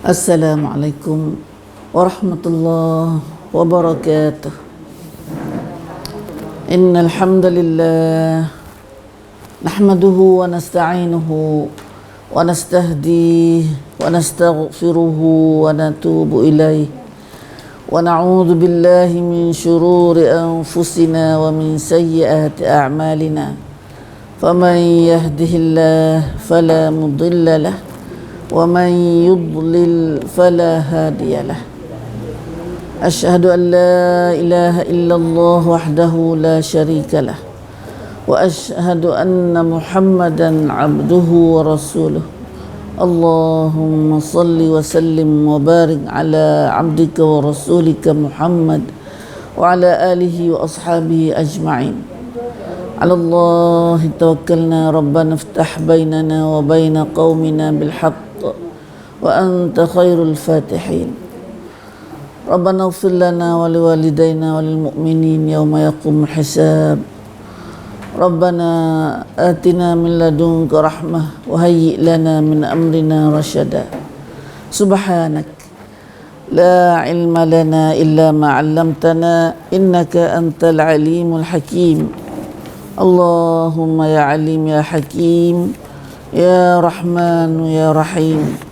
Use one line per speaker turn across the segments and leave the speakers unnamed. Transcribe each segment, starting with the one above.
Assalamualaikum warahmatullahi wabarakatuh. Innal hamdalillah nahmaduhu wa nasta'inuhu wa nastahdihi wa nastaghfiruhu wa natubu ilaihi wa na'udzu billahi min shururi anfusina wa min sayyiati a'malina. Faman yahdihillahu fala mudilla lahu ومن يضلل فلا هادي له. أشهد أن لا إله إلا الله وحده لا شريك له وأشهد أن محمدا عبده ورسوله. اللهم صل وسلم وبارك على عبدك ورسولك محمد وعلى آله وأصحابه أجمعين. على الله توكلنا ربنا افتح بيننا وبين قومنا بالحق وأنت خير الفاتحين. ربنا اغفر لنا ولوالدينا وللمؤمنين يوم يقوم الحساب. ربنا آتنا من لدنك رحمة وهيئ لنا من أمرنا رشدا. سبحانك لا علم لنا إلا ما علمتنا إنك أنت العليم الحكيم. اللهم يا عليم يا حكيم يا رحمن يا رحيم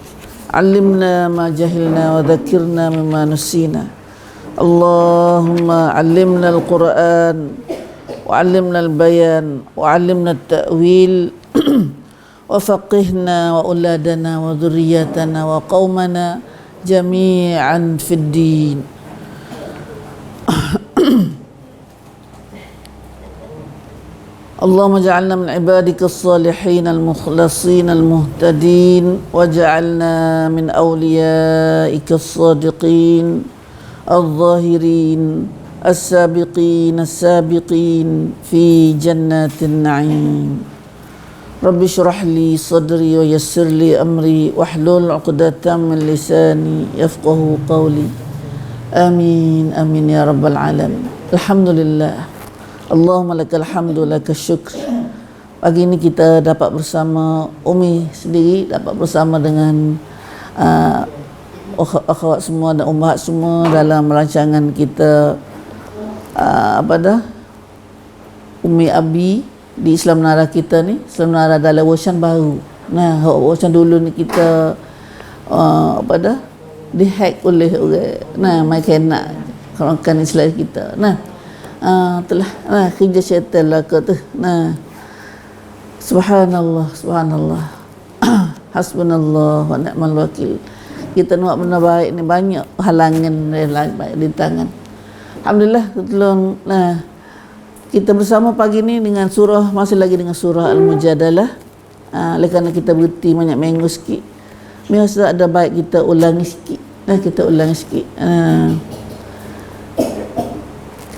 علمنا ما جهلنا وذكرنا مما نسينا. اللهم علمنا القرآن وعلمنا البيان وعلمنا التأويل وفقهنا وأولادنا وذرياتنا وقومنا جميعا في الدين. اللهم اجعلنا من عبادك الصالحين المخلصين المهتدين واجعلنا من أوليائك الصادقين الظاهرين السابقين السابقين في جنات النعيم. رب اشرح لي صدري ويسر لي أمري واحلل عقدة من لساني يفقه قولي. آمين آمين يا رب العالمين. Alhamdulillah. Allahumma lakal hamdu lakal syukr. Pagi ini kita dapat bersama Umi sendiri, dapat bersama dengan akhwat semua dan ummahat semua dalam rancangan kita Umi Abi di Islam Menara kita ni. Islam Menara dalam version baru. Nah, version dulu ni kita dihack oleh orang. Nah, mereka nak kerangkan Islam kita. Telah kerja syaitan lah ke tu. Subhanallah subhanallah. Hasbunallah wa ni'mal wakil. Kita nak benda baik ni banyak halangan di tangan. Alhamdulillah tolong. Kita bersama pagi ni dengan surah, masih lagi dengan surah Al-Mujadalah. Oleh kerana kita berhenti banyak minggu sikit, biasa ada baik kita ulangi sikit. Kita ulangi sikit.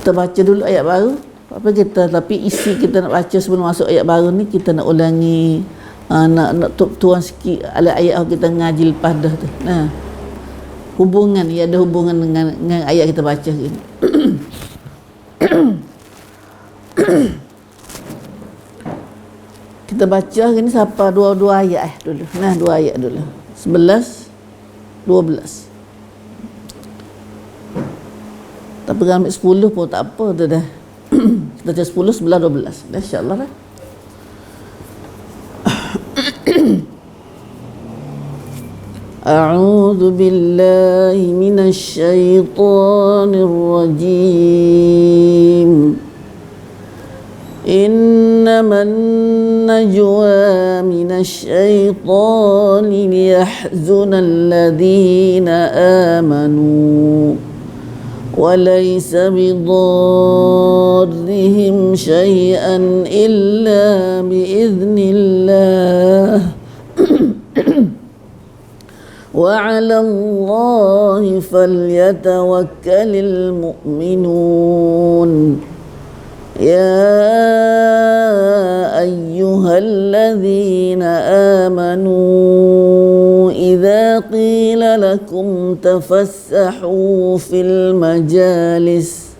Kita baca dulu ayat baru. Tapi isi kita nak baca sebelum masuk ayat baru ni, kita nak ulangi, nak tuan sikit ayat yang kita ngaji lepas dah tu. Hubungan, ia ada hubungan dengan ayat kita baca ni. Kita baca hari ni siapa dua ayat dulu. Dua ayat dulu. 11, 12. Tapi kalau ambil 10 pun tak apa tu dah. Kita baca 10, 11, 12. Dah insya-Allah dah. A'udzu billahi minasy syaithanir rajim. Innaman najwa minasy syaithani liyahzunal ladzina amanu وليس بضارهم شيئا إلا بإذن الله وعلى الله فليتوكل المؤمنون. يا أيها الذين آمنوا إذا قيل لكم تفسحوا في المجالس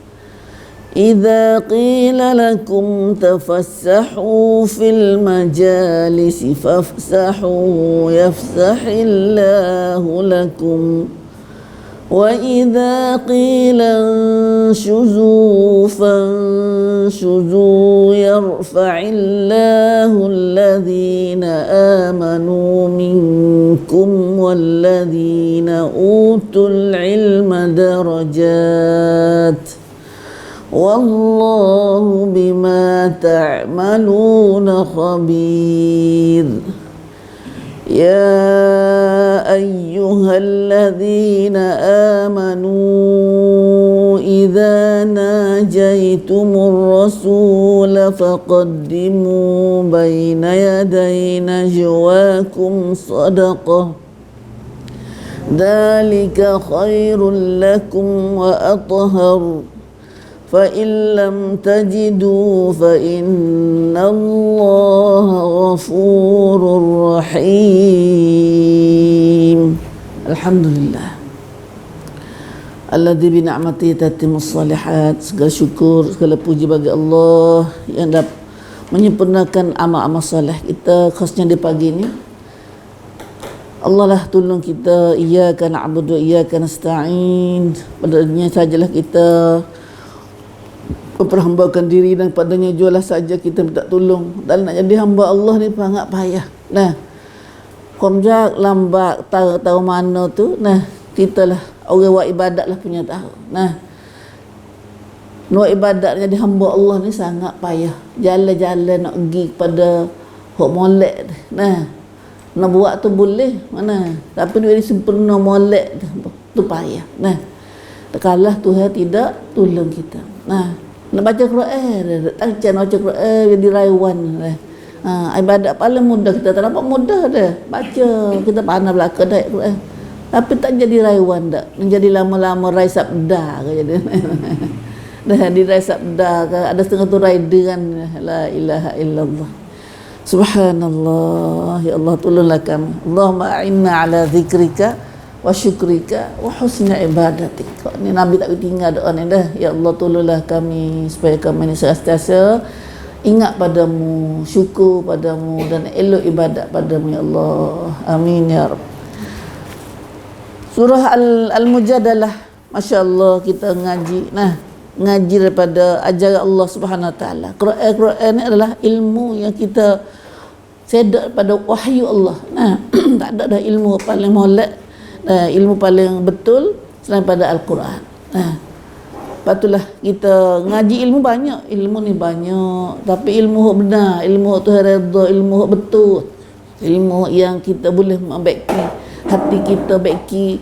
إذا قيل لكم تفسحوا في المجالس فافسحوا يفسح الله لكم وإذا قيل انشزوا فانشزوا يرفع الله الذين آمنوا منكم والذين أوتوا العلم درجات والله بما تعملون خبير يا أيها الذين آمنوا إذا ناجيتم الرسول فقدموا بين يدي نجواكم صدقة ذلك خير لكم وأطهر فإن لم تجدوا فإن الله غفور رحيم. Alhamdulillah. Alladzi bi ni'matihi tatimmus shalihat. Segala syukur, segala puji bagi Allah yang dapat menyempurnakan amal-amal soleh kita, khasnya di pagi ini. Allah lah tolong kita. Iyyaka na'budu wa iyyaka nasta'in. Padanya sajalah kita memperhambakan diri dan padanya jualah saja kita minta tolong. Dan nak jadi hamba Allah ni sangat payah. Nah, komjak lambat tahu mana tu. Nah, kita lah orang buat ibadat lah punya tahu. Nah, buat ibadat jadi hamba Allah ni sangat payah. Jalan-jalan nak pergi kepada hok molek. Nah, nak buat tu boleh mana, tapi dia sempurna molek tu payah. Nah, kalah Tuhan tidak tolong kita. Nah, nak baca Quran, tak baca Quran jadi rayuan. Ibadat paling mudah kita tak nampak mudah dah. Baca kita pandai belaka dah Quran. Tapi tak jadi rayuan dak. Menjadi lama-lama rai sabda ke jadi. Dah di rai sabda ke ada setengah tu rai dengan la ilaha illallah. Subhanallah, ya Allah tolonglah kami. Allahumma a'inna ala zikrika wa syukrika wa husna ibadatik. Ni Nabi tak tinggal doa ni dah. Ya Allah tolonglah kami supaya kami ni sentiasa ingat padamu, syukur padamu dan elok ibadat padamu ya Allah. Amin ya Rabb. Surah Al-Mujadalah, masya-Allah kita ngaji. Nah, ngaji daripada ajaran Allah Subhanahu Wa Taala. Quran ni adalah ilmu yang kita sedar pada wahyu Allah. Nah, tak ada dah ilmu paling molek, ilmu paling betul selain pada Al-Quran. Patutlah kita ngaji ilmu banyak, ilmu ni banyak, tapi ilmu yang benar, ilmu Tuhan redha, ilmu yang betul, ilmu yang kita boleh membaiki hati kita, baiki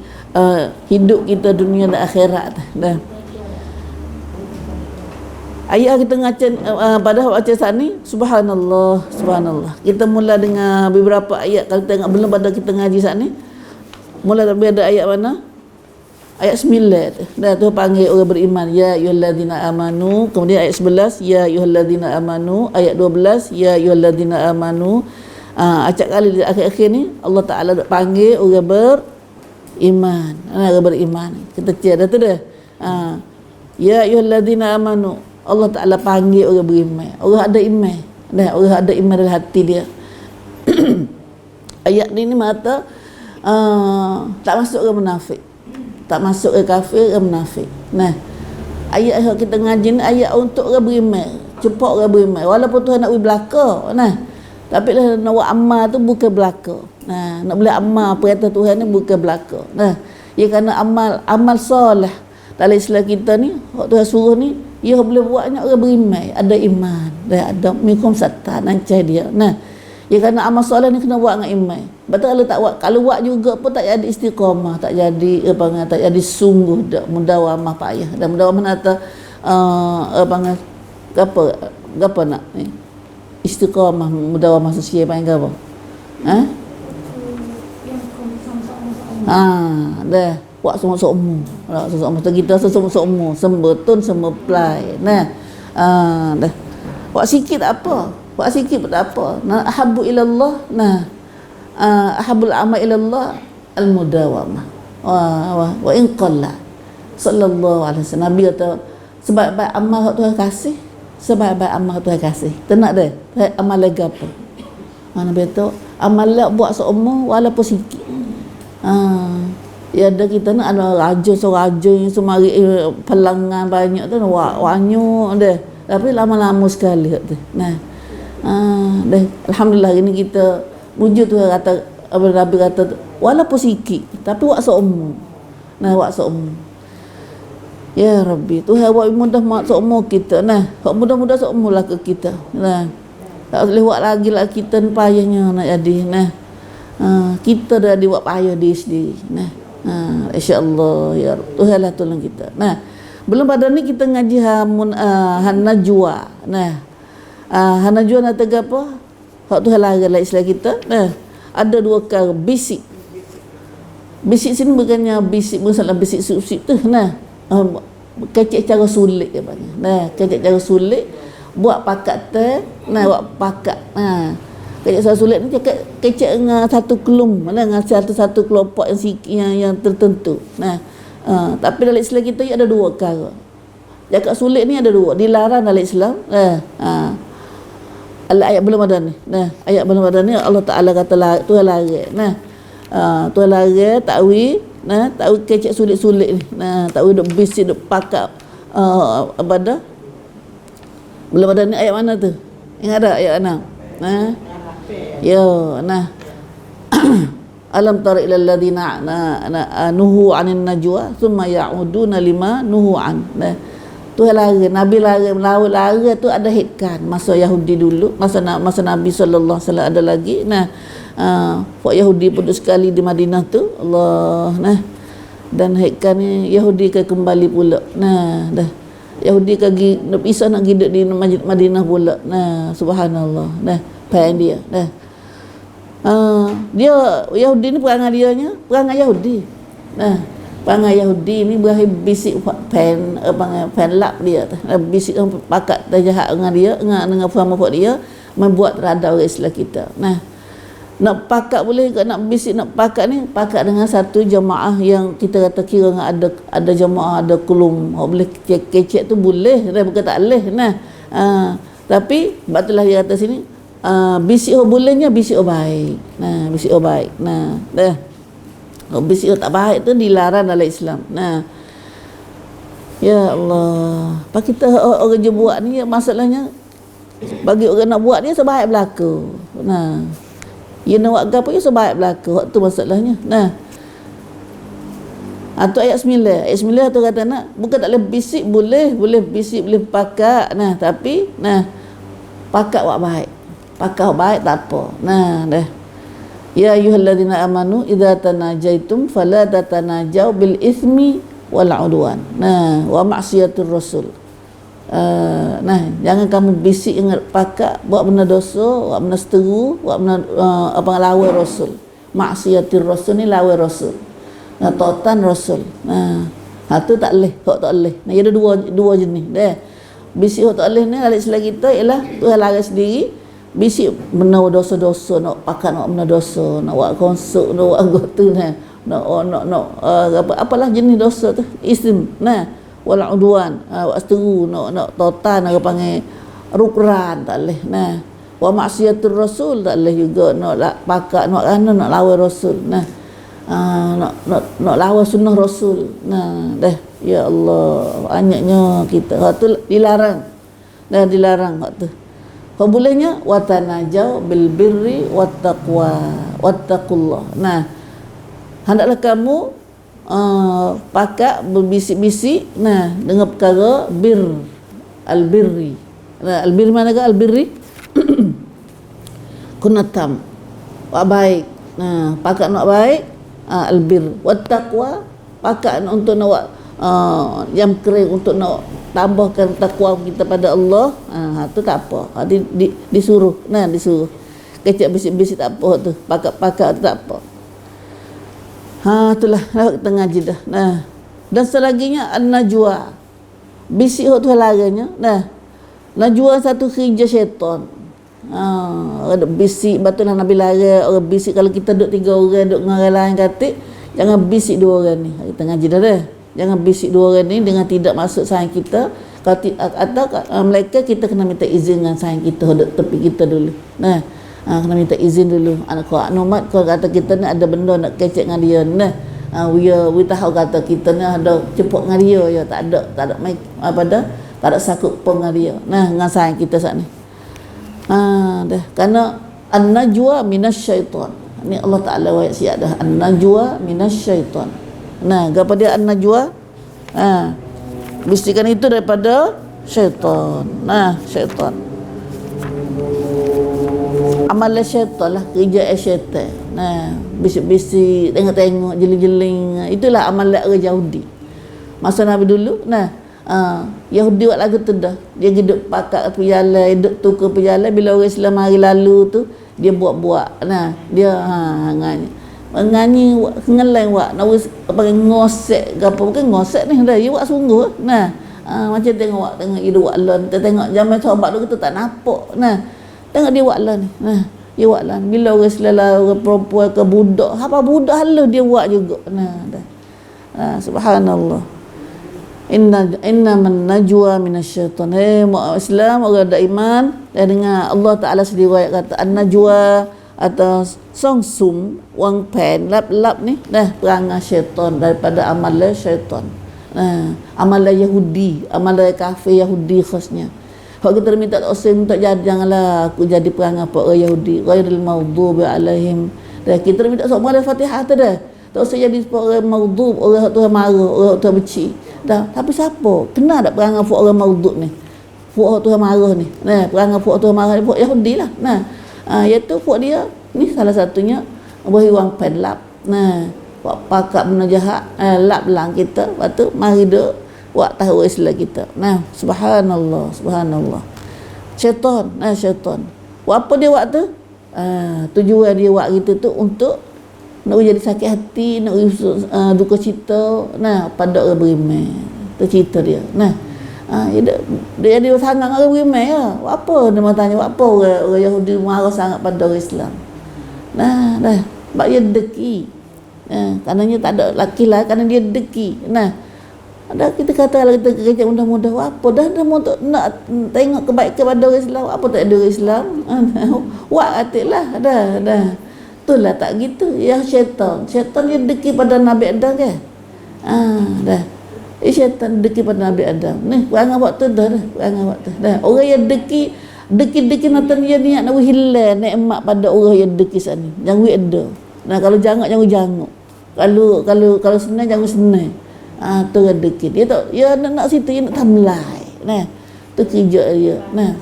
hidup kita dunia dan akhirat. Dah. Ayat kita ngaca pada baca saat ni, subhanallah, subhanallah. Kita mula dengan beberapa ayat kalau tengok belum pada kita ngaji saat ni. Mula ada ayat mana? Ayat 9. Dah tu panggil orang beriman, ya ayyuhallazina amanu. Kemudian ayat 11, ya ayyuhallazina amanu. Ayat 12, ya ayyuhallazina amanu. Acak kali di akhir-akhir ni Allah Taala panggil orang beriman. Orang beriman. Kita cakap dah tu dah. Ya ayyuhallazina amanu. Allah Ta'ala panggil orang beriman. Orang ada iman. Dah, orang ada iman dalam hati dia. Ayat ni mata tak masuk orang munafik. Tak masuk orang kafir, orang munafik. Nah, ayat yang kita ngaji ni ayat untuk orang beriman. Cepat orang beriman. Walaupun Tuhan nak beri belaka. Nah, tapi lah nak buat amal tu bukan belaka. Nah, nak boleh amal perintah Tuhan ni bukan belaka. Nah, ia kerana amal soleh. Dalam Islam kita ni, waktu Tuhan suruh ni, ia boleh buatnya orang beriman, ada iman, ada minkum satta, nancai dia. Nah, ia kerana amal soleh ni kena buat dengan iman. Betul kalau tak buat, kalau buat juga pun tak jadi istiqamah, tak jadi tak jadi sungguh dak mudawamah payah. Dan mudawamah kata apa nak ni? Istiqamah mudawamah sesuai panggil apa? Dah buat semua-semua. Semua kita semua-semua sembetun semua play. Nah. Dah. Buat sikit tak apa. Buat sikit pun tak apa. Nah, ahabbu ilallah. Nah. Ahabbul amal ilallah al-mudawamah. Wa in qalla. Sallallahu alaihi wasallam. Nabi kata Sebaik-baik amal hak Tuhan kasih, sebaik-baik amal hak Tuhan kasih. Tenak deh, amal lega apa? Mana betul? Amal lek buat seumur walaupun sikit. Ya ada kita nak ada raja yang semari pelangan banyak tu wanyu deh. Tapi lama-lama sekali tu. Nah. Deh alhamdulillah ini kita wujud tu kata Nabi kata walaupun sikit tapi buat seumur. Nah, buat seumur. Ya Rabbi, Tuhan buat mudah mak seumur kita. Nah, hak mudah-mudah seumur lah ke kita. Nah. Tak boleh buat lagi lah kita payahnya nak jadi. Nah. Kita dah buat payah diri sendiri. Nah. Insya-Allah ya Tuhan lah tolong kita. Nah, belum pada ni kita ngaji Najwa. Nah. Najwa nak tegak apa? Hak Tuhan larang lah Islam kita. Nah, ada dua kali bisik. Bisik sini bukannya bisik masalah bisik sup-sup tu. Nah. Kecek cara sulit dia panggil. Nah, kecek cara sulit buat pakat teh, nah buat pakat. Kecek cara sulit ni cakap kecek dengan satu kelum, mana dengan satu kelompok yang tertentu. Nah, tapi dalam Islam kita ada dua perkara. Cakap sulit ni ada dua, dilarang dalam Islam. Ayat belum ada ni. Nah, ayat belum ada ni Allah Taala kata Tuhan larang. Nah, Tuhan larang takwi. Nah, tahu kecek sulit-sulit ni. Nah, tahu duk bisik duk pakak apa dah? Belum ada ni ayat mana tu? Ingat ada ayat mana? Nah. Ya, nah. Alam tara ilal ladina nuhu 'anil najwa thumma ya'uduna lima nuhu an. Nah. Tu larang, Nabi larang tu ada hikmah masa Yahudi dulu, masa Nabi sallallahu alaihi wasallam ada lagi. Nah, Pak Yahudi pun sekali di Madinah tu Allah. Nah, dan hekkan ni Yahudi ke kembali pula. Nah, dah Yahudi ke bisa nak hidup di Madinah pula. Nah, subhanallah. Nah, pai dia. Nah. Dia Yahudi ni perangai Yahudi. Nah, perangai Yahudi ni berakhir bisik pen lap dia. Bisik pakat jahat dengan dia, dengan faham dia membuat terhadap orang Islam kita. Nah, nak pakat boleh ke nak bisik nak pakat ni pakat dengan satu jemaah yang kita kata kira ada jemaah ada kulum boleh kecek tu boleh bukan tak boleh. Nah, tapi batulah dia kata sini bisik bolehnya bisik baik. Nah, bisik baik. Nah, dah bisik tak baik tu dilarang dalam Islam. Nah, ya Allah, pak kita orang je buat ni masalahnya bagi orang nak buat dia sebaik berlaku. Nah, ia nak buat apa dia sebaik berlaku. Waktu masalahnya. Nah. Tu ayat 9. Ayat 9 tu kata nak bukan tak boleh bisik boleh bisik boleh pakat. Nah, tapi pakat buat baik. Pakat buat baik tak apa. Nah, dah. Ya ayyuhalladzina amanu idza tanajaitum fala tatanajaw bil itsmi wal udwan. Nah, wa ma'siyatur rasul. Nah, jangan kamu bisik ingat pakat buat benda dosa, buat benda seteru, buat benda lawan rasul. Maksiatir rasul ni lawan rasul. Nah, tautan rasul. Nah, tu tak leh, hak tak leh. Nah, ada dua jenis. Dah. Bisik hak tak leh ni dalam Islam kita ialah Tuhan larang sendiri. Bisik benda dosa-dosa, nak pakat nak benda dosa, nak buat konsuk, nak buat anggota nak apalah jenis dosa tu. Ism. Nah, wal udwan seteru nak totan orang panggil rukran tak leh. Nah, wa maksiatur rasul tak leh juga nak pakat nak lawan rasul. Nah, nak lawan sunnah rasul. Nah, dah ya Allah banyaknya kita hak tu dilarang. Dah dilarang hak tu. Kau bolehnya watanajau bil birri wattaqullah. Nah, hendaklah kamu pakat berbisik-bisik dengan perkara al-birri. Nah, al-birri mana ke al-birri? Kunatam. Buat baik. Nah, pakat nak baik, al-bir. Wattaqwa, pakat untuk nak buat yang kering untuk nak tambahkan takwa kita pada Allah. Tu tak apa. Disuruh. Nah, disuruh. Kecek bisik-bisik tak apa tu. Pakat-pakat tu tak apa. Itulah kita ngaji dah. Nah, dan selaginya an-najwa. Bisik hak tu larangnya. Nah, najwa satu kerja syaitan. Ada bisik batullah Nabi larang orang bisik kalau kita duduk 3 orang duduk dengan orang lain katik, jangan bisik 2 orang ni. Kita ngaji dah. Jangan bisik 2 orang ni dengan tidak masuk sayang kita. atau malaikat kita kena minta izin dengan sayang kita duduk tepi kita dulu. Nah, kena minta izin dulu. Anak umat kalau kata kita ni ada benda nak kecek dengan dia. Nah, we tahu kata kita ni ada cepuk dengan dia ya, tak ada mai apa dah, tak ada sakut pun dengan dia. Nah, dengan sayang kita saat ni. Dah kerana an-najwa minasyaitan. Ni Allah Taala ayat siap dah, an-najwa minasyaitan. Nah, apa dia an-najwa? Bisikan itu daripada syaitan. Nah, syaitan. Amalan syaitan lah, kerja syaitan. Nah, bisik-bisik, tengok-tengok, jeling-jeling. Itulah amalan orang Yahudi. Masa Nabi dulu, nah, Yahudi buat lagu tu dah. Dia hidup pakat perjalanan, hidup tukar perjalanan. Bila orang Islam hari lalu tu, dia buat-buat. Nah, dia nganyi ngeleng wak nak pakai ngosek ke apa, bukan ngosek ni dah, dia buat sungguh. Nah, macam tengok dia buat lon, kita tengok zaman sahabat tu kita tak nampak. Nah, tengok dia buat lon ni. Nah, dia buat lon. Bila orang selala orang perempuan ke budak, apa budak halus dia buat juga. Nah, dah. Subhanallah. Inna man najwa minasyaitan. Mu'min Islam, orang ada iman, dan dengar Allah Taala sendiri kata an-najwa atau songsum wang pen lap ni dah perangai syaitan daripada amalan syaitan. Amalan Yahudi, amalan kafir Yahudi khasnya. Kalau kita minta dosa, minta janganlah aku jadi perangai apa orang Yahudi, ghairil maghdubi alaihim. Dah kita minta soal Al-Fatihah tu dah. Tak usah jadi orang maghdub, orang tu marah, orang tu benci. Dah, tapi siapa? Kena tak perangai orang maghdub ni? Orang tu marah ni. Nah, perangai orang tu marah ni Yahudi lah. Nah, iaitu buat dia ni salah satunya beri wang pen lap. Nah, buat pakat benda jahat, lap lang kita, lepas tu mari dia buat tahu Islam kita. Nah, subhanallah, subhanallah. Syaitan, syaitan. Buat apa dia buat tu? Tujuan dia buat kita tu untuk nak jadi sakit hati, nak duka cita, nah, pada orang beriman. Tu cerita dia. Nah, dia ada sangat orang beriman ya. Apa dia mau tanya, apa orang Yahudi marah sangat pada orang Islam. Nah, dah sebab dia deki. Karenanya tak ada laki lah, kerana dia deki. Nah, ada kita kata kalau kita kerja mudah-mudah apa dah untuk nak tengok kebaikan pada orang Islam, apa tak ada orang Islam. Wak atiklah dah. Itulah tak gitu. Ya syaitan dia deki pada Nabi Adam ke? Dah. Syaitan deki pada Nabi Adam. Ni perangai waktu dah. Perangai waktu dah. Orang yang deki nonton dia niat nak hilang nikmat pada orang yang deki sana. Jangan ada. Nah, kalau jangan. Kalau senang jangan senang. Tu orang deki. Dia tak nak situ dia nak tamlai. Nah, tu kerja dia. Nah.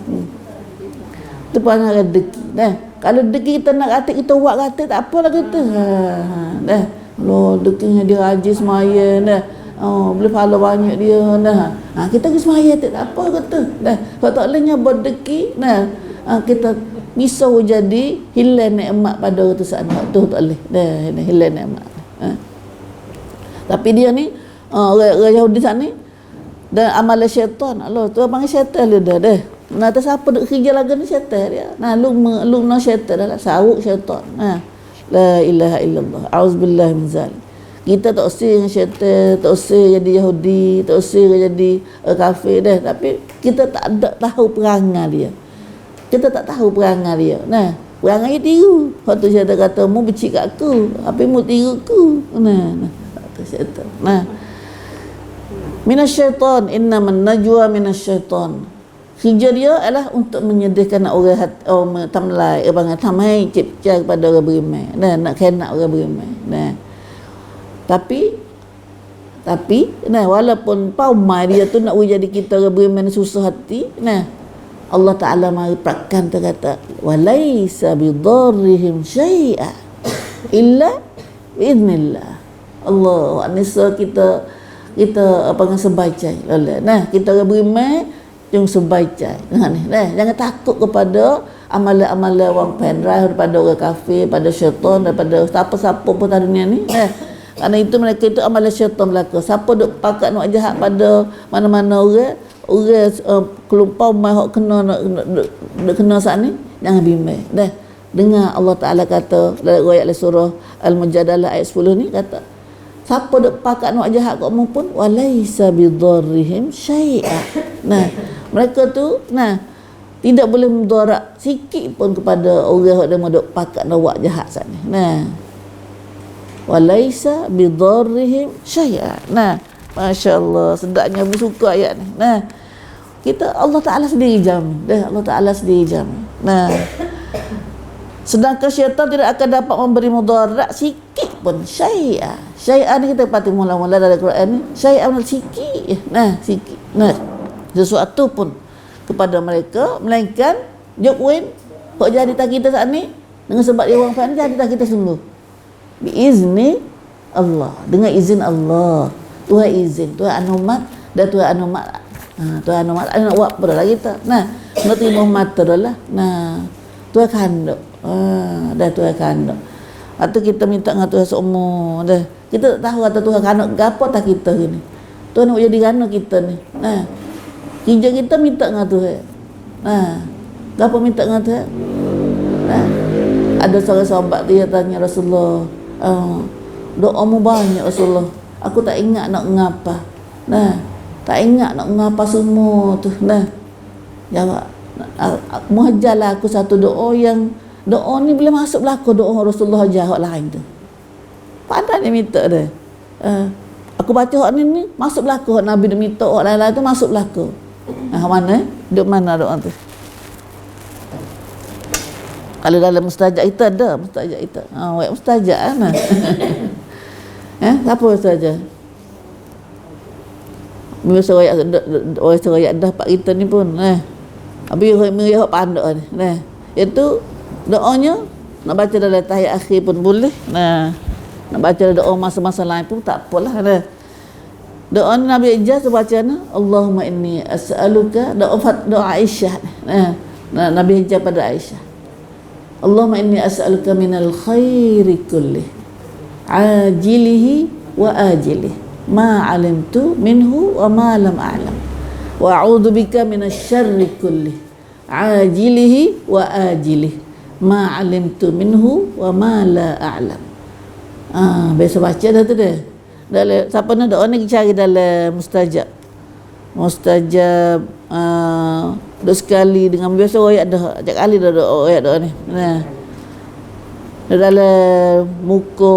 Tu perangai deki. Nah, kalau deki kita nak atik kita buat kata tak apalah kita. Dah. Lo dekinya dia rajin semaya dah. Boleh pahala banyak dia dah. Kita pergi semaya tak apa kata. Dah. Kalau tak lehnya berdeki, nah, kita risau jadi hilang nikmat pada orang tu sana. Tu tak leh. Dah, hilang nikmat. Tapi dia ni orang Yahudi sana ni dan amalan syaitan. Allah tu panggil syaitan dia dah. Nah, tak siapa duk kerja lagu ni syaitan dia. Nah, lu no syaitan dah, saruk syaitan. La ilaha illallah. Auzubillahi min zalik. Kita tak usir dengan syaitan, tak usir jadi Yahudi, tak usir jadi kafir dah. Tapi kita tak ada tahu perangai dia. Kita tak tahu perangai dia. Nah, perangai dia tiru. Waktu syaitan kata, mu benci kat aku, apa mu tiru aku. Nah, tu syaitan. Nah, minasyaitan, innaman najwa minasyaitan. Kerja dia adalah untuk menyedihkan orang tamlai, tamai cipca kepada orang beriman. Nak kena orang beriman. Tapi nah, walaupun paumai dia tu nak jadi kita orang beriman susah hati, nah, Allah Taala mari prakkan kata walaisa bidarrihim syai'a illa biiznillah. Allah anisa kita sebacai. Nah, kita orang beriman yang sebacai. Nah, jangan takut kepada amalan-amalan orang penrah daripada orang kafir, pada syaitan, daripada siapa-siapa pun dalam dunia ni. Kerana itu mereka itu amalan syaitan belaka. Siapa duk pakat nak jahat pada mana-mana orang kelumpau mai hok kena nak kena saat ni, jangan bimbang. Dah dengar Allah Taala kata dalam ayat surah Al-Mujadalah ayat 10 ni kata, siapa duk pakat nak jahat kat mu pun walaisa bidarrihim syai'a. Nah, mereka tu tidak boleh mudarat sikit pun kepada orang yang duk pakat nak buat jahat sana. Nah, walaisa bidarrihim syai'a. Nah, masya-Allah, sedapnya bersuka ayat ni. Nah, kita Allah Taala sendiri jamin. Allah Taala sendiri jamin. Nah, sedangkan syaitan tidak akan dapat memberi mudarat sikit pun. Syai'a. Syai'a ni kita pati mula-mula dalam Quran ni, syai'a sikit. Nah, sikit. Nah, sesuatu pun kepada mereka melainkan jokwin kok jadi tak kita saat ni dengan sebab dia orang faham jadi tak kita sungguh biizni Allah, dengan izin Allah. Tuhan izin, Tuhan anumat dan Tuhan anumat. Tuhan anumat nak buat apa dah kita. Nah, nak terima mata dah lah. Nah, Tuhan kanduk. Dah Tuhan kanduk. Atau kita minta dengan Tuhan seumur dah. Kita tak tahu kata Tuhan kanduk gapo tak kita gini. Tuhan nak jadi kanduk kita ni. Nah, kerja kita minta dengan Tuhan. Gapo minta dengan Tuhan? Ada seorang sahabat dia tanya Rasulullah, doamu banyak Rasulullah. Aku tak ingat nak ngapa. Tak ingat nak ngapa semua tu. Jawab, muhajalah aku satu doa yang doa ni boleh masuk belaka doa Rasulullah jawab lain tu. Pandai dia minta dia. Aku baca hak ni masuk belaka hak Nabi dia minta hak lain-lain tu masuk belaka. Mana? Duk mana doa tu? Kalau dalam mustajab kita ada mustajab kita. Mustajab kan? Apa mustajab? Biasa orang dah pak kita ni pun. Habis orang pandai ni. Itu doanya nak baca dalam tahiyat akhir pun boleh. Nak baca doa masa-masa lain pun tak apalah. Doa Nabi Ijaz bacanya Allahumma inni as'aluka doa Aisyah. Nabi Ijaz pada Aisyah. Allahumma inni as'aluka minal khairi kullih ajilihi wa ajilihi ma 'alimtu minhu wa ma lam a'lam wa a'udzu bika minasy syarri kullih ajilihi wa ajilihi ma 'alimtu minhu wa ma la a'lam. Biasa baca dah tu dia. Dalam siapa nak doa ni cari dalam mustajab dua sekali dengan biasa ayat dah ajak kali dah doa ayat doa ni. Dalam muka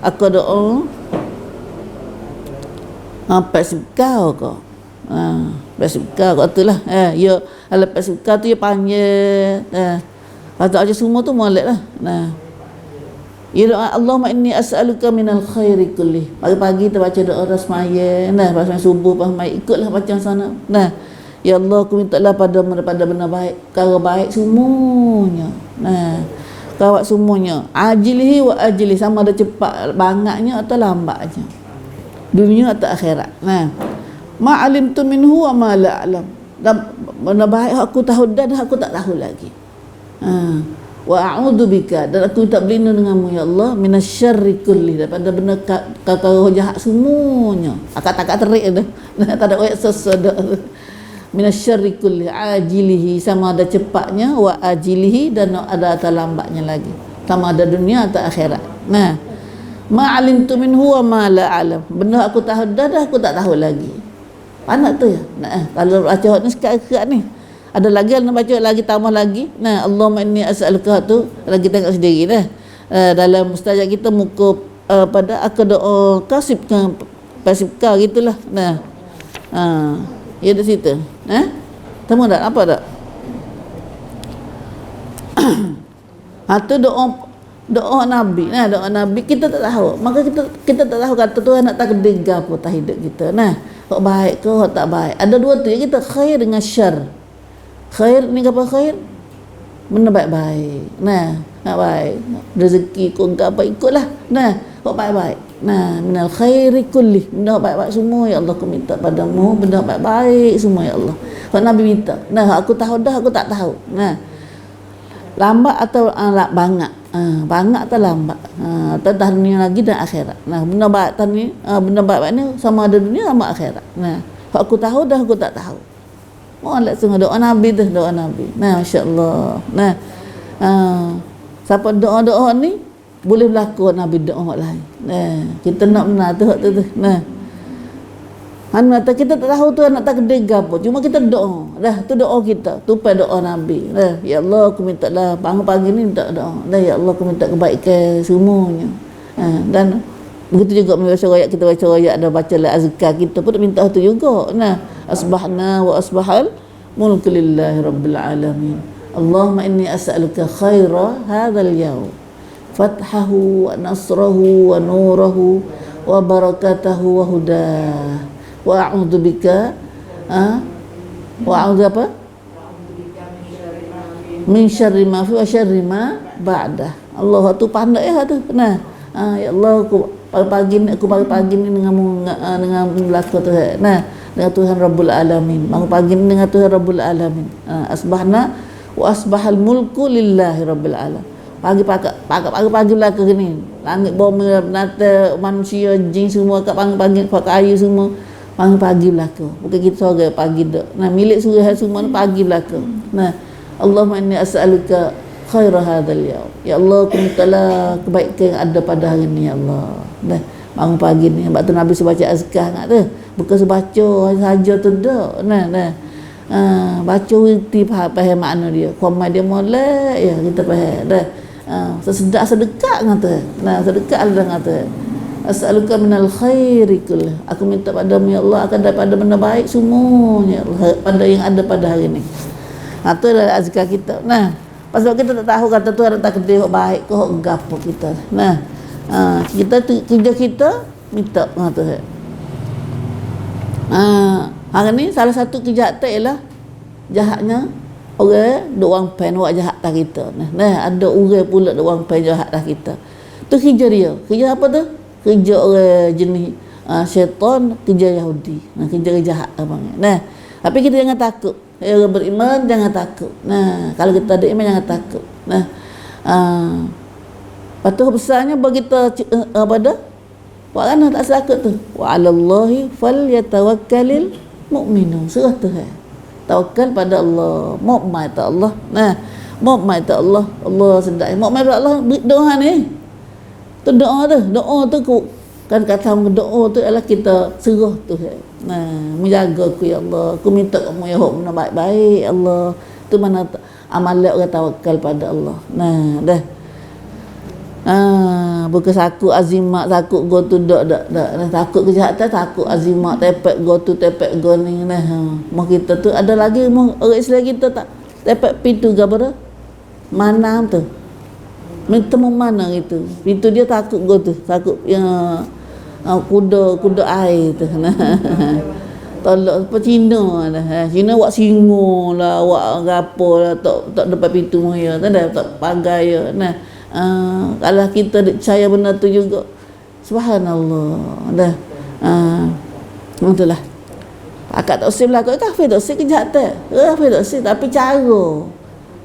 aku doa pasukau kau. Pasukau kau tu lah. Ya kalau pasukau tu ya panjang. Kata aja semua tu molek lah. Ya doa Allahumma inni as'aluka minal khairi kullih. Pagi-pagi kita baca doa rasmaya. Pas subuh pas mai ikutlah baca sana. Ya Allah aku minta lah pada benda baik, perkara baik semuanya. Kawat semuanya. Ajilihi wa ajilihi, sama ada cepat bangatnya atau lambatnya. Dunia atau akhirat. Ma alimtu minhu wa ma la a'lam. Dan benda baik aku tahu dan aku tak tahu lagi. Wa a'udzu bika, dan aku minta berlindung denganmu ya Allah minasyarri kulli, daripada benda perkara jahat semuanya. Akak-akak terik dah. Tak ada ayat sesudah. Minasyarri kulli ajilihi, sama ada cepatnya, wa ajilihi, dan ada atau lambatnya lagi, sama ada dunia atau akhirat. Ma alimtu minhu wa ma la a'lam, benda aku tahu dah aku tak tahu lagi. Anak tu ya. Kalau baca ni sekat-sekat ni ada lagi nak baca lagi tambah lagi. Allahumma inni as'aluka tu lagi tengok sendiri dah. Dalam mustajab kita muka pada aku doa kasibkan pasibka gitulah. Ya di situ. Tahu tak apa tak? Tu doa Nabi. Doa Nabi kita tak tahu. Maka kita tak tahu kata Tuhan nak takdir apa tak hidup kita. Kok baik ke kok tak baik. Ada dua tu kita khair dengan syar. Khair ni apa khair? Benda baik-baik. Nak baik. Rezeki kau enggak apa ikutlah. Kok baik-baik. Minal khairi kulli. Benda baik-baik semua ya Allah aku minta padamu. Benda baik-baik semua ya Allah. Kalau Nabi minta. Aku tahu dah aku tak tahu. Lambat atau bangat. Bangat atau lambat. Atau dunia lagi dan akhirat. Benda baik tadi, benda baik ni sama ada dunia sama akhirat. Kalau aku tahu dah aku tak tahu. Molek sungguh doa Nabi tu, doa Nabi. Masya-Allah. Siapa doa-doa ni boleh berlaku Nabi doa lain. Kita nak benar tu. Mata kita tak tahu Tuhan nak tak gede gapo. Cuma kita doa. Dah tu doa kita. Tu pada doa Nabi. Dah ya Allah aku minta lah pagi ni minta doa. Dah ya Allah aku minta kebaikan semuanya. Dan begitu juga membaca ayat kita baca ayat ada baca la azkar kita pun minta tu juga. Nah, asbahna wa asbahal mulku lillahi rabbil alamin. Allahumma inni as'aluka khaira hadzal yaum. Fathahu wa nasrahu wa nurahu wa barakatahu wa hudah. Wa a'udzu bika wa a'udzu apa? Min syarri ma fi wa syarri ma ba'da. Allah tu pandai ya tu. Nah, ya Allah aku pagi ni dengan belaka Tuhan. Nah, dengan Tuhan Rabbul Alamin. Bangun pagi ni dengan Tuhan Rabbul Alamin. Asbahna wa asbahal mulku lillahi rabbil alamin. Pagi belaka ni. Langit bumi binatang manusia jin semua kat pagi air semua pagi belaka. Bukan kita sore pagi dak. Nah, milik surah semua ni pagi belaka. Nah, Allahumma inni as'aluka khaira hadzal yaum. Ya Allah, aku mintalah kebaikan yang ada pada hari ni ya Allah. Dah bangun pagi ni sebab tu Nabi sebaca azkar kat tu. Bukan sebaca saja tu dak. Nah. Baca reti faham makna dia. Qomai dia molek ya kita faham. Dah. Sedekah dengan tu. Nah, sedekah dengan tu. As'aluka minal khairi kulli. Aku minta padamu ya Allah akan daripada benda baik semuanya Allah, pada yang ada pada hari ni. Itu adalah azkar kita. Nah, pasal kita tak tahu kata tu ada takdir baik ke gapo kita. Nah, kita kerja kita minta dengan Tuhan. Hari ni salah satu kejahatan ialah jahatnya orang duk wang pen buat jahat tak kita. Nah, ada orang pula duk wang pen jahat tak kita. Tu kerja dia. Kerja apa tu? Kerja orang jenis syaitan, kerja Yahudi. Kerja jahat abang. Nah, tapi kita jangan takut. Orang beriman jangan takut. Nah, kalau kita ada iman jangan takut. Nah, patuh besarnya bagi kita apa dah? Buat kan tak takut tu. Wa 'alallahi falyatawakkalul mu'minun. Surah tu. Tawakal pada Allah. Mukmin pada Allah. Nah, mukmin pada Allah. Allah sedap. Mukmin pada Allah doa ni. Tu doa tu kan kata doa tu adalah kita serah Tuhan. Nah, menjaga aku ya Allah. Aku minta kamu ya hok baik-baik Allah. Tu mana amalan orang tawakal pada Allah. Nah, dah. Bukan takut azimat, takut go tu dak. Takut kejahatan, takut azimat, tepek go tu, tepek go ni. Nah, mau kita tu ada lagi orang Islam kita tak tepek pintu ke apa? Mana tu? Minta mana gitu. Pintu dia takut go tu, takut yang kuda air tu. Tolak apa Cina dah. Cina buat singo lah, buat gapo lah, tak dapat pintu moya, tak pagar ya. Nah, kalau kita percaya benda tu juga, subhanallah. Dah. Itulah. Akak tak usah berlaku kafir, tak usah kejahatan. Kafir tak usah, tapi cara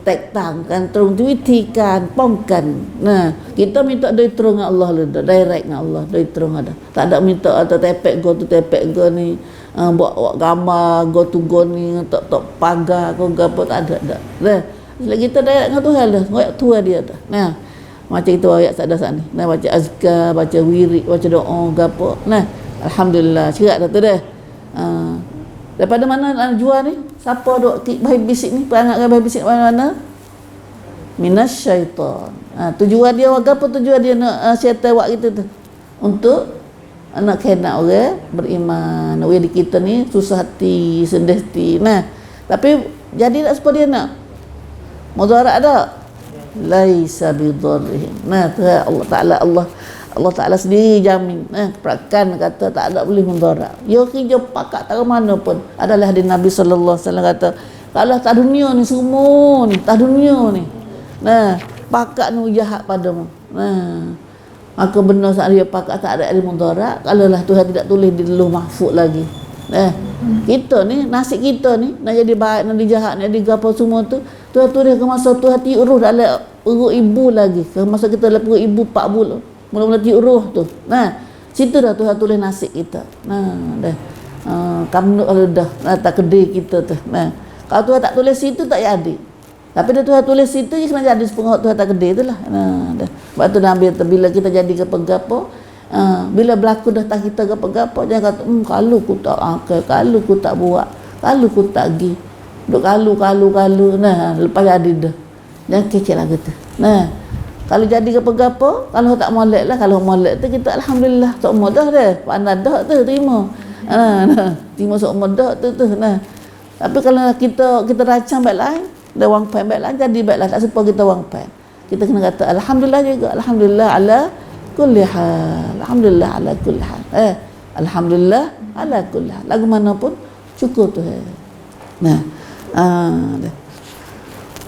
tektangkan terung tuitikan pongkan. Nah, kita minta dari terung Allah lu, direct dengan Allah, dari terung ada. Tak ada minta atau tepek go tu tepek go ni, buat gambar go tu go ni, tak pagar go gapo tak ada. Dah. Selagi kita direct dengan Tuhan dah, ngoyak tua dia dah. Nah, macam itu ayat tak ada sana. Nah, baca azkar, baca wirid, baca doa gapo. Nah, alhamdulillah cerak dah tu dah. Daripada mana nak jual ni? Siapa duk bayi bisik ni? Perangat bayi bisik mana-mana? Minasyaitan. Tujuan dia apa tujuan dia nak syaitan buat kita tu? Untuk nak kena orang beriman. Orang di kita ni susah hati, sedih hati. Nah, tapi jadi tak seperti dia nak? Mudarat tak? Laisa bidarrihim. Nah, Allah Ta'ala sendiri jamin. Perakan kata tak ada boleh mudarat. Ya kerja pakat tak mana pun. Adalah hadis Nabi sallallahu alaihi wasallam kata, kalau tak dunia ni semua ni, tak dunia ni. Nah, pakat nu jahat padamu. Nah, maka benar saat dia pakat tak ada mudarat, kalaulah Tuhan tidak tulis di lauh mahfuz lagi. Kita ni, nasib kita ni nak jadi baik, nak jadi jahat, nak jadi apa semua tu, Tuhan tulis ke masa Tuhan tiup roh dalam perut ibu lagi. Ke masa kita dalam perut ibu 4 bulan. Mula-mula tiup roh tu. Nah, situ dah Tuhan tulis nasib kita. Nah, dah. Kamu kalau dah tak kedai kita tu. Nah, kalau Tuhan tak tulis situ tak jadi. Tapi dah Tuhan tulis situ je kena jadi sepengah Tuhan tak kedai itulah. Nah, dah. Sebab tu Nabi kata bila kita jadi ke apa, Bila berlaku dah tak kita gapo-gapo, jangan kata kalau ku tak akal, kalau ku tak buat, kalau ku tak gi. Duk kalau. Nah, lepas jadi dah. Jangan kecil lah gitu. Nah, kalau jadi gapo-gapo, kalau tak molek lah, kalau molek tu kita alhamdulillah sokmo dah dah. Pandai dah tu terima. Terima sokmo dah tu. Nah. Tapi kalau kita racang baik lain, dah wang pen baik lain, jadi baik lain, tak sepa kita wang pen. Kita kena kata alhamdulillah juga, alhamdulillah ala kulli hal, alhamdulillah ala kulli hal. Alhamdulillah ala kulli hal. Lagu mana pun cukup tu. Nah, dah.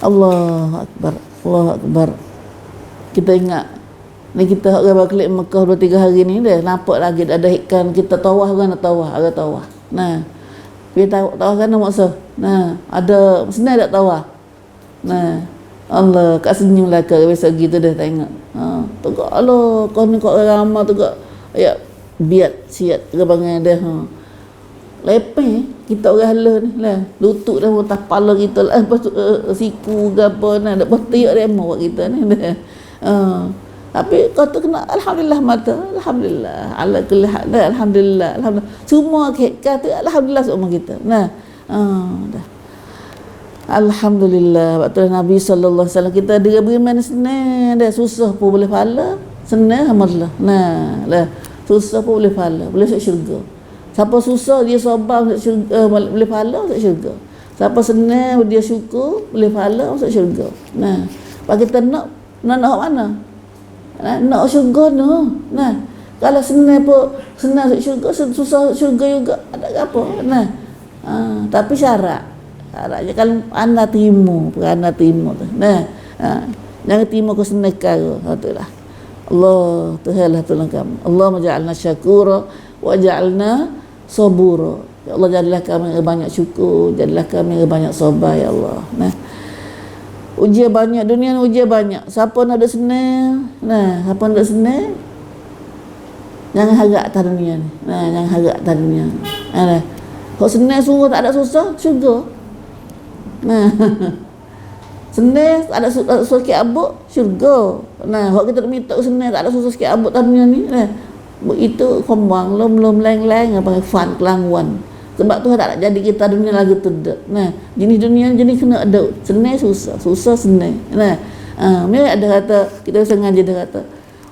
Allahu akbar, Allahu akbar. Kita ingat ni kita orang balik Mekah 2-3 hari ni dah nampak lagi ada ikan kita tawah kan, tawah. Nah, kita tawah kan maksud. Nah, ada senang tak tawah. Nah, Allah kat senyum lah ke biasa gitu dah tengok. Tegak Allah kau ni kau ramah tegak. Ya biat siat ke bangai dah. Lepeh kita orang hala ni lah. Lutut dah atas kepala kita lah. Lepas tu siku ke apa nah dak tiak demo buat kita ni dah. Tapi kau tu kena alhamdulillah mata. Alhamdulillah ala kulli hal. Alhamdulillah. Semua kata alhamdulillah semua kita. Nah, dah. Alhamdulillah. Waktu Nabi SAW kita dia beriman senang dah, susah pun boleh pahala, senang alhamdulillah. Nah, lah susah pun boleh pahala, boleh masuk syurga. Siapa susah dia sabar masuk syurga, boleh pahala masuk syurga. Siapa senang dia syukur boleh pahala masuk syurga. Nah, bagi kita nak mana? Nak syurga no. Nah, kalau senang pun senang masuk syurga, susah masuk syurga juga. Ada apa? Nah, tapi syaratnya kalau anda terima tu. Nah, jangan terima kau senekal. Itulah. Allah Tuhanlah tolong kami. Allah maj'alna syakura wa ja'alna sabura. Ya Allah jadilah kami banyak syukur, jadilah kami banyak sabar ya Allah. Nah, ujian banyak dunia ni, ujian banyak. Siapa nak ada senang? Nah, siapa nak ada senang? Jangan harap atas dunia ni. Nah, jangan harap atas dunia ni. Nah, kalau senang sungguh tak ada susah, syurga. Nah, senang ada susah sikit abuk syurga. Nah, hak kita minta senang tak ada susah sikit abuk dunia ni. Nah, itu kombang lom leng apa fun kelangwan. Sebab tu tak nak jadi kita dunia lagi tu dak. Nah, jenis dunia jenis kena ada senang susah senang. Nah, memang ada kata kita biasa ngaji dia kata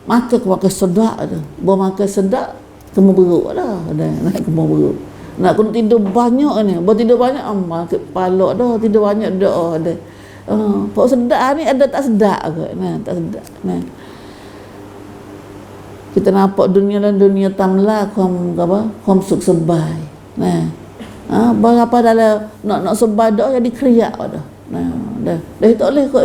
makan sedap tu. Bawa makan sedap kemu beruk dah. Nah, kemu beruk. Nak kena tidur banyak ni. Baru tidur banyak amal ke kepala dah, tidur banyak dah ada. Pok sedap ni ada tak sedap ke? Nah, tak sedap. Nah. Kita nampak dunia dan dunia tamla kom suk sebai. Nah. Berapa dalam nak sebai dah jadi kriak dah. Nah, dah. Dah tak boleh kok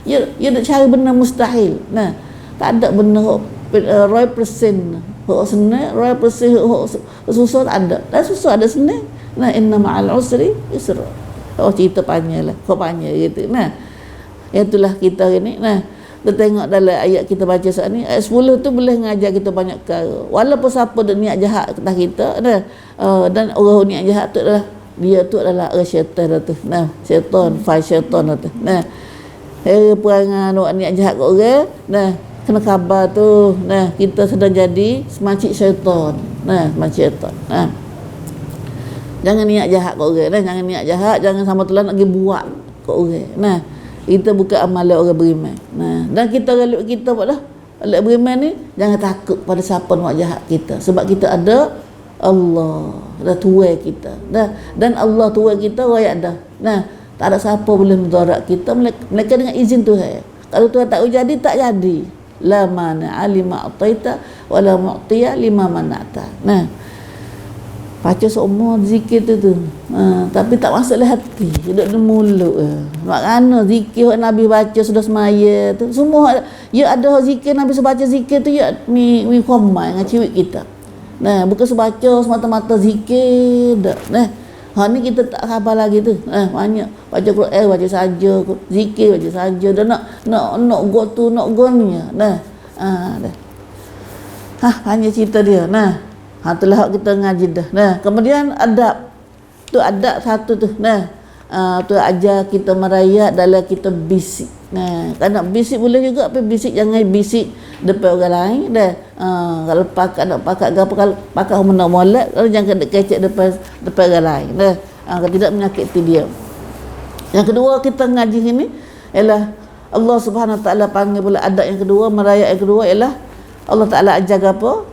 dia nak cari benda mustahil. Nah, tak ada benda 100%. Hak senang 100% hak susah tak ada. Dah susah ada senang. Nah, inna ma'al usri yusra. Oh, cerita panjang lah. Kau panjang gitu. Nah, itulah kita ni. Nah, kita tengok dalam ayat kita baca saat ni, ayat 10 tu boleh mengajar kita banyak perkara. Walaupun siapa ada niat jahat atas kita, dan orang niat jahat tu adalah dia tu adalah syaitan tu. Nah, syaitan tu. Nah, perangai nak niat jahat kat orang, nah, kena khabar tu. Nah, kita sedang jadi semacam syaitan. Nah, semacam syaitan. Nah, jangan niat jahat kat orang. Nah, jangan niat jahat, jangan sama telan nak pergi buat kat orang. Nah, kita bukan amalan orang beriman. Nah, dan kita kalau kita buat dah orang beriman ni, jangan takut pada siapa nak jahat kita. Sebab kita ada Allah, dah tuai kita. Dan Allah tuai kita rakyat dah. Nah, tak ada siapa boleh mendarat kita mereka dengan izin Tuhan. Kalau Tuhan tak jadi, tak jadi. La mana alima ataita wala mu'tiya lima manata. Nah, baca semua zikir tu. Tapi tak masuk dalam hati, duduk di mulut. Makna zikir yang Nabi baca sudah semaya tu semua ya ada zikir Nabi sebaca zikir tu ya mi khamal dengan ciwik kita. Nah, bukan sebaca semata-mata zikir dak. Nah, ni kita tak sabar lagi tu. Banyak baca Quran baca saja, zikir baca saja, dan nak go tu nak go ni. Nah, dah. Hanya cerita dia. Nah, itulah hak kita ngaji dah. Nah, kemudian adab. Tu adab satu tu. Nah, tu ajar kita merayat dalam kita bisik. Kalau nak bisik boleh juga, tapi bisik jangan bisik depan orang lain dah. Kalau nak pakat ke apa, kalau pakat nak molek, kalau jangan kecek depan orang lain dah. Kalau tidak menyakiti dia. Yang kedua kita ngaji ini ialah Allah Subhanahu Wa Taala panggil pula adab yang kedua, merayat yang kedua ialah Allah Taala ajar apa?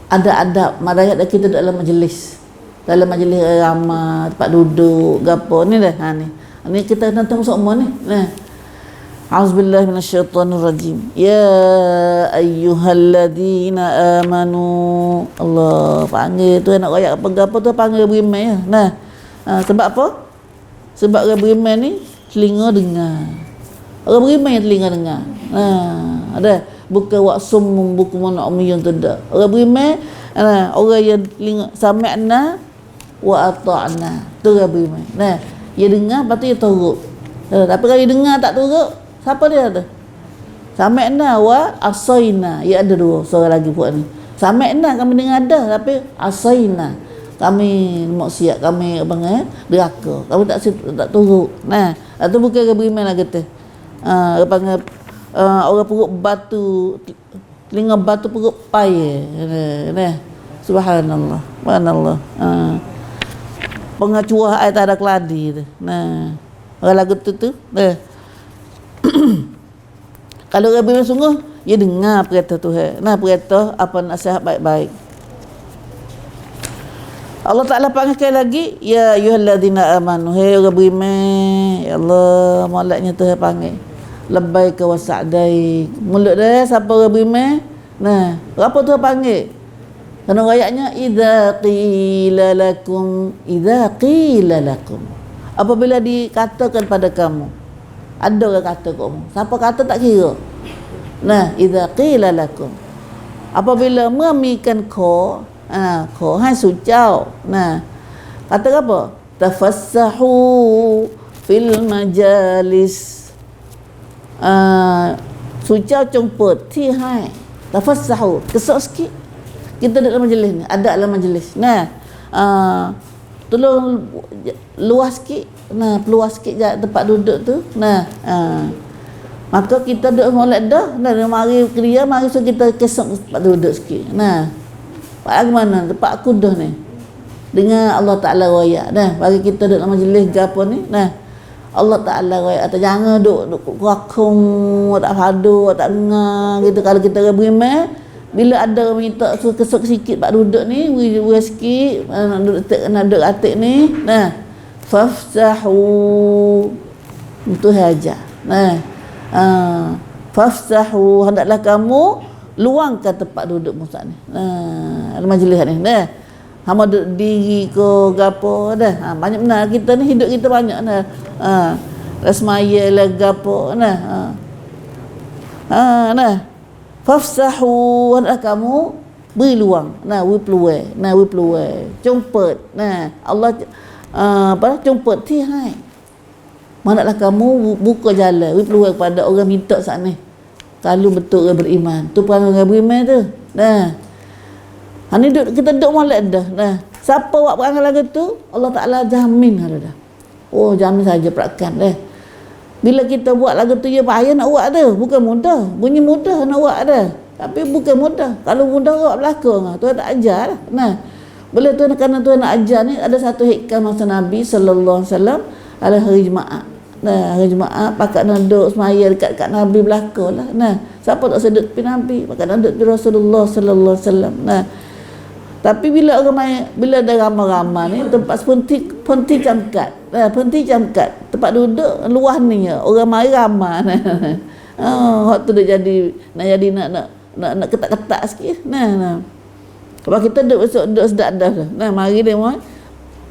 Ada adab merayat kita dalam majlis. Dalam majlis ramai, tempat duduk, gapo ni dah. Ni. Ni kita tentang semua ni. A'udzubillahi minasyaitonirrajim. Ya ayyuhalladzina amanu. Allah panggil tu nak royak apa gapo tu panggil beriman ya. Sebab apa? Sebab orang beriman ni telinga dengar. Orang beriman yang telinga dengar. Ada bukan wak sum buku mana umiyun tu dak. Orang beriman orang yang telinga sami'na wa ata'na. Tu orang beriman. Dia dengar lepas tu dia turut. Tapi kalau dia dengar tak turut, siapa dia tu? Sami'na wa asaina. Ya ada dua suara lagi buat ni. Sami'na kami dengar ada, tapi asaina kami maksiat, kami deraka, kami tak turut. Itu bukan orang beriman lah kata. Orang panggil orang perut batu, telinga batu perut pai. Subhanallah. Subhanallah. Pengacuah air tak ada keladi tu. Orang lagu tu. Kalau orang beriman sungguh, dia dengar perintah Tuhan. Perintah apa nasihat baik-baik. Allah Ta'ala panggil sekali lagi, ya ayyuhalladzina amanu, hei orang beriman. Ya Allah, malaknya Tuhan panggil. Labbaika wa sa'daik. Mulut dia siapa orang beriman? Apa Tuhan panggil? Kerana ayatnya idza qila lakum. Apabila dikatakan pada kamu. Ada orang kata kamu. Siapa kata tak kira. Idza qila lakum. Apabila memikan kau hai sucau. Kata apa? Tafassahu fil majalis. Sucau jemput ti hai. Tafassahu, kesok sikit. Kita dalam majlis ni, ada dalam majlis. Tolong luas sikit. Peluas sikit tempat duduk tu. Maka kita duduk molek dah. Mari kerja, mari so kita kesok tempat duduk sikit. Bagaimana tempat kudah ni dengan Allah Ta'ala royak bagi kita duduk dalam majlis ke apa ni Allah Ta'ala royak atau jangan duduk rakung tak padu tak dengar gitu. Kalau kita beriman, bila ada orang minta suruh kesok sikit pak duduk ni wira sikit nak duduk atik ni fafsahu itu saja. Fafsahu, hendaklah kamu luangkan tempat duduk Musa ni. Majlis ni. Hama duduk diri ke gapo dah. Banyak benar kita ni, hidup kita banyak dah. Rasmaya lah gapo Fafsahu, hendaklah kamu beri luang. We peluang. Jumpet. Allah jumpet ti hai. Manaklah kamu buka jalan, we peluang kepada orang minta saat ni. Kalau betul orang beriman, tu perangai orang beriman tu. Ni kita duduk molek dah. Siapa buat perangai lagu tu, Allah Ta'ala jamin dah. Oh, jamin saja perakan dah. Bila kita buat lagu tu, ya payah nak buat dah. Bukan mudah. Bunyi mudah nak buat dah. Tapi bukan mudah. Kalau mudah buat belakang, Tuhan tak ajar lah. Boleh tu kerana Tuhan nak ajar ni, ada satu hikmah masa Nabi sallallahu alaihi wasallam ada hari Jumaat. Hari Jumaat pakat nak duduk semaya dekat Nabi belakang lah. Siapa tak sedut pi Nabi, pakat nak duduk pi Rasulullah sallallahu alaihi wasallam. Tapi bila ada ramai-ramai ni, tempat penti jamkat. Penti jamkat. Tempat duduk luas ni ya. Orang mai ramai. Waktu dia nak ketak-ketak sikit. Kalau kita duduk sedap dah. Mari dia mai.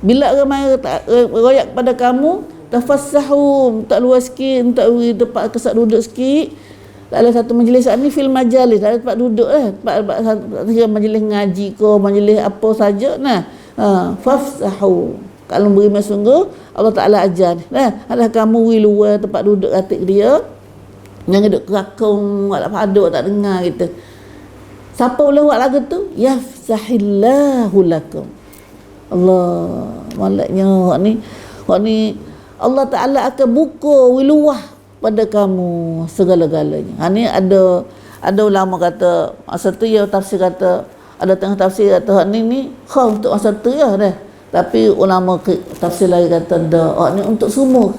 Bila orang mai royak kepada kamu, tafassahu, tak luas sikit, tak tempat kesak duduk sikit. Dalam satu majlis ni fil majalis, ada tempat duduk tempat majlis ngaji ke, majlis apa saja. Fafsahu. Kalau beriman sungguh, Allah Ta'ala ajar. Ada kamu luar tempat duduk atik dia. Jangan duduk kerakung, tak padu, tak dengar gitu. Siapa boleh buat lagu tu? Yafsahillahu lakum. Allah, malaknya hak ni Allah Ta'ala akan buka luah pada kamu segala-galanya. Ni ada ulama kata masa tu ya tafsir kata ada tengah tafsir kata ni khas untuk masa tu ya dah. Tapi ulama tafsir lain kata dah ni untuk semua.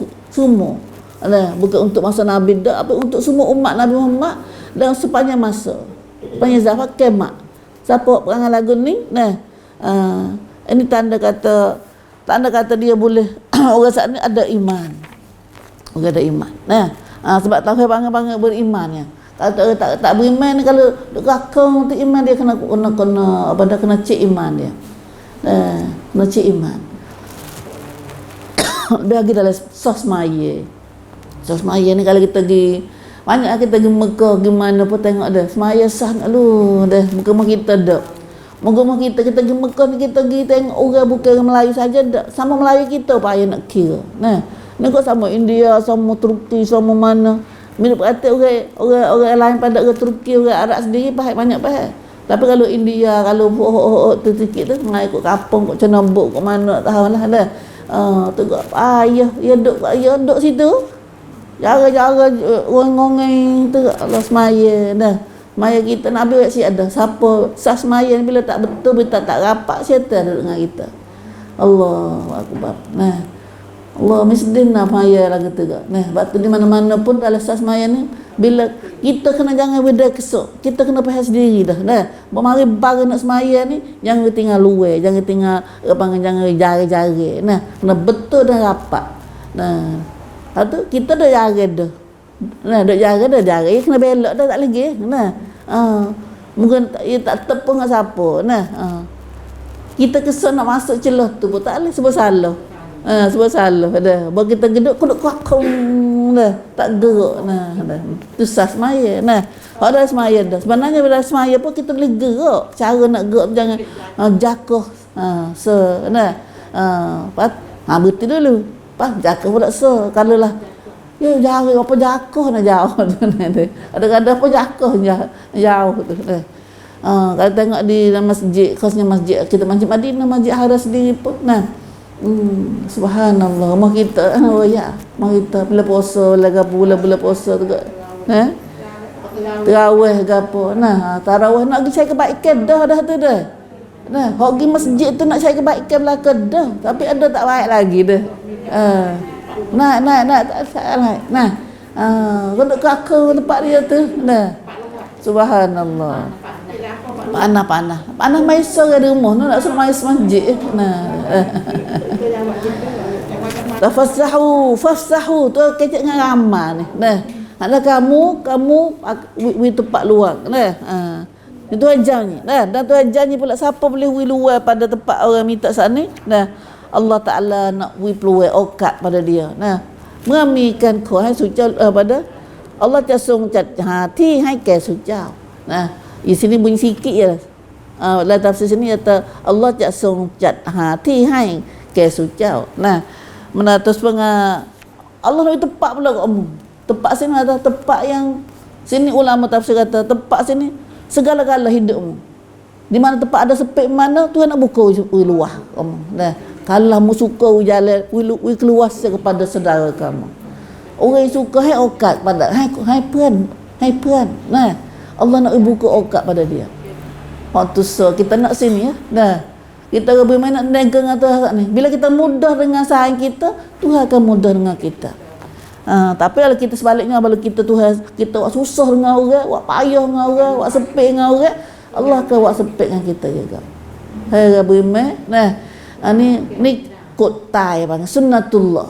Bukan untuk masa Nabi dah, apa untuk semua umat Nabi Muhammad dan sepanjang masa. Sepanjang zaman kiamat. Siapa perangai lagu ni? Ini tanda kata dia boleh orang saat ni ada iman. Orang ada iman. Sebab tahu bangga-bangga beriman ya. Kalau tak beriman ni, kalau rakam untuk iman dia kena cek iman dia. Kena cek iman. Dia lagi dalam sos maya. Sos maya ni kalau kita pergi banyak kita pergi Mekah gimana pun tengok dah. Semaya sah lu dah muka-muka kita dak. Moga-moga kita pergi Mekah ni kita pergi tengok orang bukan orang Melayu saja dak. Sama Melayu kita payah nak kira. Ni kok sama India, sama Turki, sama mana. Minum kata orang lain pada orang Turki, orang Arab sendiri banyak faham. Tapi kalau India, kalau tu sikit tu mengai kat kampung, kat Cenabuk, kat mana tak tahulah dah. Tu kok payah duk situ. Jaga orang-orang tu Allah semaya dah. Semaya kita nak ambil si ada siapa sah semaya ni bila tak betul, bila tak rapat syaitan duduk dengan kita. Allahu akbar. Allah mesti nak maya lah kata gak. Sebab tu di mana-mana pun dalam sas maya ni bila kita kena jangan beda kesok. Kita kena faham sendiri dah. Mari baru nak semaya ni jangan tinggal luar, jangan tinggal jangan jari-jari. Kena betul dan rapat. Lepas tu kita dah jari dah. Dah jari kena belok dah tak lagi. Mungkin tak tepung dengan siapa. Kita kesal nak masuk celah tu pun tak boleh sebab salah. Sebab salah dah. Baru kita geduk kuduk kakung dah. Tak gerak dah. Tu sah semaya. Kalau dah semaya dah. Sebenarnya bila semaya pun kita boleh gerak. Cara nak gerak jangan jakoh. Berhenti dulu. Jakoh pun tak kalau lah. Ya jauh apa jakoh nak jauh tu. Kadang-kadang apa jakoh jauh tu. Kalau tengok di dalam masjid, khasnya masjid kita Masjid Madinah, Masjid Haram sendiri pun subhanallah, mak kita mak kita bila puasa lagi bulan puasa tu tarawih ke apa tarawih nak pergi cari kebaikan dah tu dah hok pergi masjid tu nak cari kebaikan belaka dah tapi ada tak baik lagi dah tak salah kalau kakak tempat dia tu subhanallah panah mai sore di rumah nak suruh mai masjid fafsahu tu kecek dengan ramah ni ada kamu wi tempat luar itu ajarnya dan tu ajarnya pula siapa boleh wi luar pada tempat orang minta sana Allah Taala nak wi peluang okat pada dia mengambilkan kau hai suci pada Allah casung cat hati hai ke suci di sini bunyi sikit je dalam tafsir sini kata Allah casung cat hati hai ke suci mana terus Allah nak tempat pula kat kamu tempat sini ada tempat yang sini ulama tafsir kata tempat sini segala-gala hidupmu di mana tempat ada sepik mana Tuhan nak buka luah kamu kalau mu suka jalan keluar kepada saudara kamu orang yang suka hai okat pada hai puan Allah nak buka okat pada dia waktu kita nak sini kita bermain nak dagang dengan Tuhan ni bila kita mudah dengan sahaja kita Tuhan akan mudah dengan kita tapi kalau kita sebaliknya kalau kita Tuhan kita buat susah dengan orang buat payah dengan orang buat sepik dengan orang Allah akan buat sepik dengan kita juga hai bermain ni kotai bang sunnatullah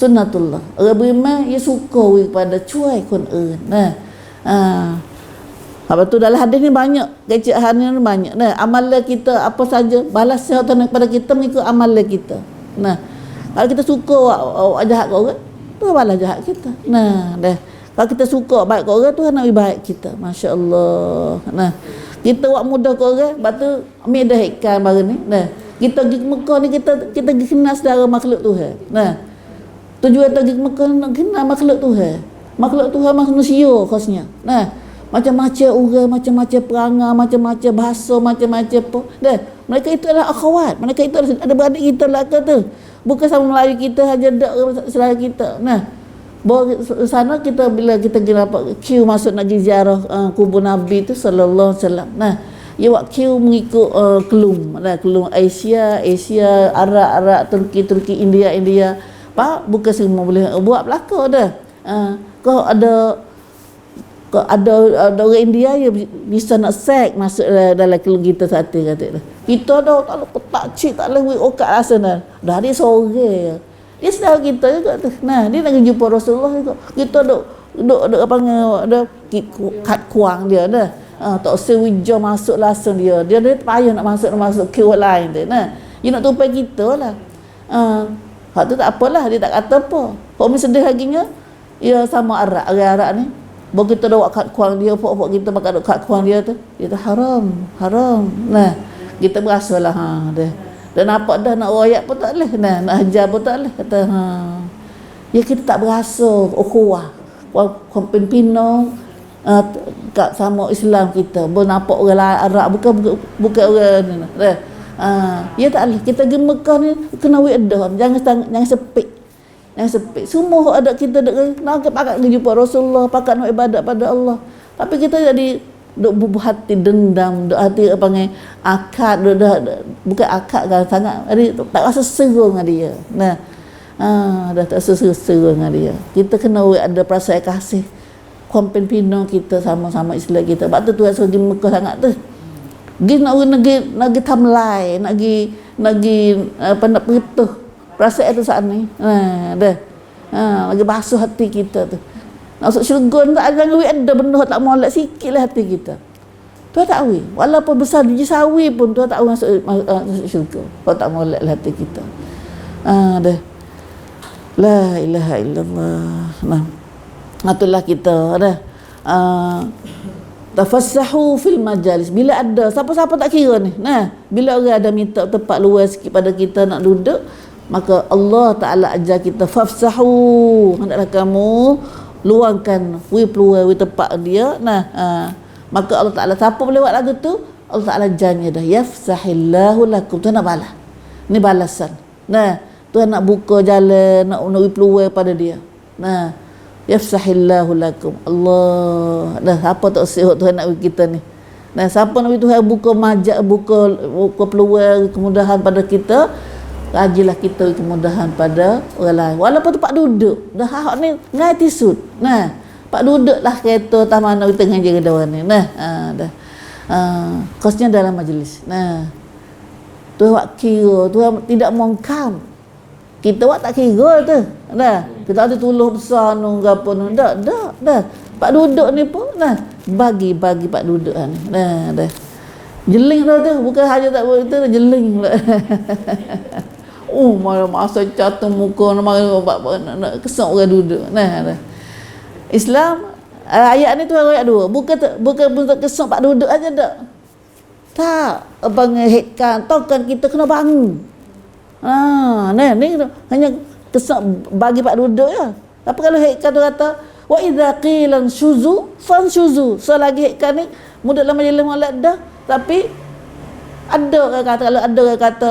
sunnatullah orang beriman ia suka kepada cuai kun apa tu dalam hadis ni banyak kecil hadis ni banyak amalan kita apa saja balas Tuhan kepada kita mengikut amalan kita kalau kita suka awak jahat ke orang tu balas jahat kita kalau kita suka baik ke orang Tuhan nak baik kita masya-Allah kita buat mudah ke orang lepas tu ambil dah ikan baru ni kita pergi ke Mekah ni kita pergi kenal saudara makhluk Tuhan tujuan pergi ke Mekah nak kenal makhluk Tuhan manusia khasnya macam-macam orang macam-macam perangai macam-macam bahasa macam-macam apa mereka itu adalah akhwat mereka itu ada beradik kita lah tu bukan sama Melayu kita saja dak saudara kita Bawa sana kita bila kita pergi dapat queue masuk nak pergi ziarah kubur Nabi tu sallallahu alaihi wasallam. Nah, dia buat queue mengikut kelum, kelum Asia, Arab, Turki, India. Pak, bukan semua boleh buat belaka dah. Kau ada orang India yang bisa nak sek masuk dalam kelum kita satu kata. Kita dah tak boleh ketak cik, tak boleh okat rasa dah. Dah dia sore. Dia sedar kita juga tu. Nah, dia nak jumpa Rasulullah juga. Kita duk apa ada kat kuang dia dah. Tak usah wujud masuk langsung dia. Dia payah nak masuk queue lain tu. Nah, dia nak tumpai kita lah. Hak tu tak apalah, dia tak kata apa. Kau mesti sedih laginya. Ya sama Arab, orang Arab ni. Bawa kita dah buat kat kuang dia, pok kita makan kat kuang dia tu. Dia tu haram. Nah, kita berasalah dah. Dan nampak dah nak royak pun tak boleh, nak ajar pun tak boleh. Kata ya kita tak berasa ukhuwah Filipino kat sama Islam kita. Nampak orang Arab bukan orang ni. Ya tak boleh. Kita pergi Mekah ni kena wedah, jangan sepik. Semua ada kita nak pakat jumpa Rasulullah, pakat nak ibadat pada Allah. Tapi kita jadi duk bubuh hati dendam, duk hati apa panggil akad, bukan akad kan sangat, jadi tak rasa seru dengan dia. Nah, dah tak seru dengan dia. Kita kena ada perasaan kasih kompen pino kita sama-sama Islam kita. Sebab tu Tuhan suruh pergi Mekah sangat tu. Pergi nak pergi tamlai, nak pergi apa nak perituh perasaan tu saat ni. Lagi basuh hati kita tu. Masuk syurga tak ada ada benda tak molek sikitlah hati kita. Tuhan tak tahu. Walaupun besar biji sawi pun Tuhan tak tahu masuk syurga. Tuhan tak molek hati kita. Dah. La ilaha illallah. Nah. Itulah kita dah. Tafassahu fil majalis. Bila ada siapa-siapa tak kira ni. Nah, bila orang ada minta tempat luas sikit pada kita nak duduk, maka Allah Taala ajar kita fafsahu. Hendaklah kamu luangkan peluang tempat dia. Maka Allah Taala siapa boleh buat lagu tu, Allah Taala janji dah yafsahillahu lakum. Tuhan nak balas. Ni balasan. Tuhan nak buka jalan, nak peluang pada dia. Yafsahillahu lakum. Allah. Siapa tak sihat Tuhan nak bagi kita ni. Siapa nak bagi Tuhan buka majak, buka peluang kemudahan pada kita, rajilah kita kemudahan pada orang lain. Walaupun tempat duduk. Dah hak ni ngai tisut. Pak duduklah kereta tak mana kita ngaji ke orang ni. Dah. Khususnya dalam majlis. Tuhan buat kira, Tuhan tidak mengkam. Kita buat tak kira tu. Kita ada tuluh besar nu gapo nu. Dah. Pak duduk ni pun bagi pak duduk ni. Dah. Jeling dah tu, bukan hanya tak buat itu, jeling pula. Masa catur muka nak kesak orang duduk. Dah. Islam ayat ni tu ayat dua. Bukan untuk kesak pak duduk aja dak. Tak, hekkan tokan kita kena bangun. Ni hanya kesak bagi pak duduk ya. Tapi kalau hekkan tu kata wa idza qilan syuzu fanshuzu. Selagi hekkan ni mudah dalam majlis molek dah. Tapi ada orang kata, kalau ada orang kata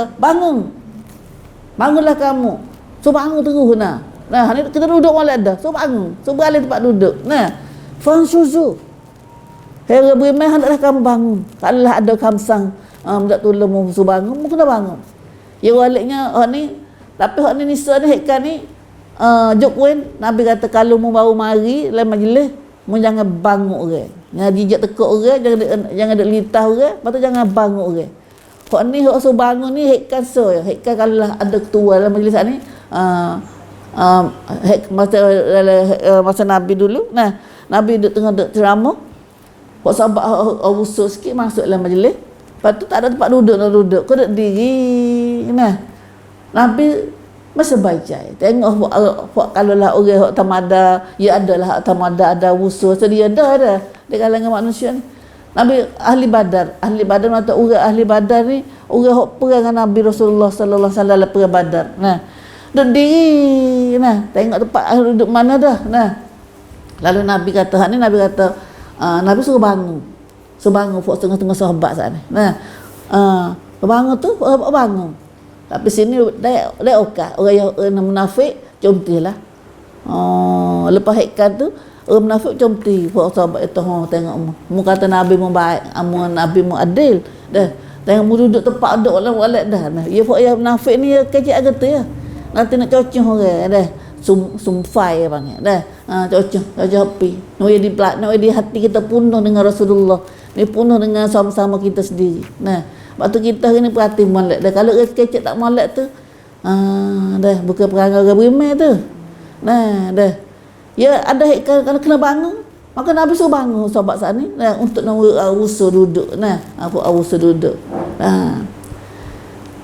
bangunlah kamu. So bangun terus ni kita duduk molek dah. So bangun. So beralih tempat duduk. Fanshuzu. Hera beriman hendaklah kamu bangun. Kalau ada kamsang tak tolong mu bangun, mu kena bangun. Ya waliknya ni, tapi hak ni nisa ni hekkan ni Jokwen Nabi kata kalau mu baru mari dalam majlis, mu jangan bangun orang. Jangan jijak tekuk orang, jangan ada litah orang, lepas tu jangan bangun orang. Hak ni hak so bangun ni hekkan so ya. Hekkan kalau ada ketua dalam majlis ni masa Nabi dulu. Nabi duduk tengah ceramah. Hak sahabat usul sikit masuk dalam majlis. Lepas tu tak ada tempat duduk nak duduk. Kau duduk diri. Nabi masa baca. Tengok kalau lah orang hak tamada, ya adalah hak tamada ada usul sedia ada di kalangan manusia ni. Nabi ahli Badar atau orang ahli Badar ni orang hak perang dengan Nabi Rasulullah sallallahu alaihi wasallam perang Badar. Duduk diri. Tengok tempat duduk mana dah. Lalu Nabi kata Nabi suruh bangun. Buat tengah-tengah sahabat saat ni. Bangun tu bangun. Tapi sini dia okey. Orang yang munafik contohlah. Lepas hikkan tu orang munafik macam tu. Pak sahabat itu tengok mu kata Nabi mu baik, Nabi mu adil. Dah tengok mu duduk tempat duduk walak dah. Nah, ya pak ya munafik ni kecil agak tu ya. Nanti nak cocoh orang dah. Sumfai panggil dah. Cocoh api. Nak di hati kita penuh dengan Rasulullah. Ni penuh dengan sama-sama kita sendiri. Nah, waktu kita ni perhati molek dah. Kalau kecil tak molek tu dah bukan perangai orang beriman tu. Nah, dah. Ya ada kalau kena bangun, maka Nabi suruh bangun sahabat saat ni untuk nak usaha duduk. Nah, apa usaha duduk.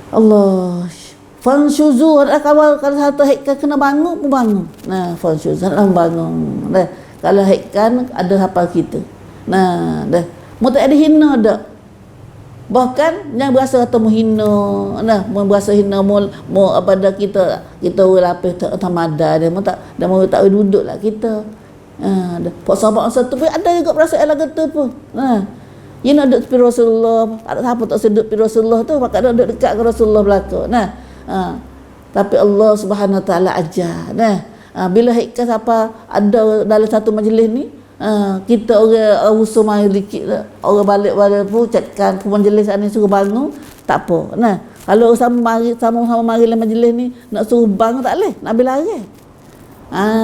Allah. Fansyuzu kalau satu hikkan kena bangun pun bangun. Nah, fansyuzu nak bangun. Dah. Kalau hikkan ada hafal kita. Nah, dah. Mu tak ada hina dak. Bahkan jangan berasa kata menghina, nah, berasa hina mau apa dah kita orang lapis tak tamada dia mau tak duduklah kita. Pak sahabat satu pun ada juga perasaan lagu tu pun. Dia nak duduk pi Rasulullah, ada siapa tak sedut pi Rasulullah tu, pakak nak duduk dekat ke Rasulullah belaka. Tapi Allah Subhanahu Wa Taala ajar. Bila hikkan siapa ada dalam satu majlis ni, kita orang usul mari dikit lah. Orang balik pun cakkan ke majlis ni suruh bangun tak apa. Nah, kalau sama-sama mari dalam majlis ni nak suruh bangun tak boleh, nak bila lari.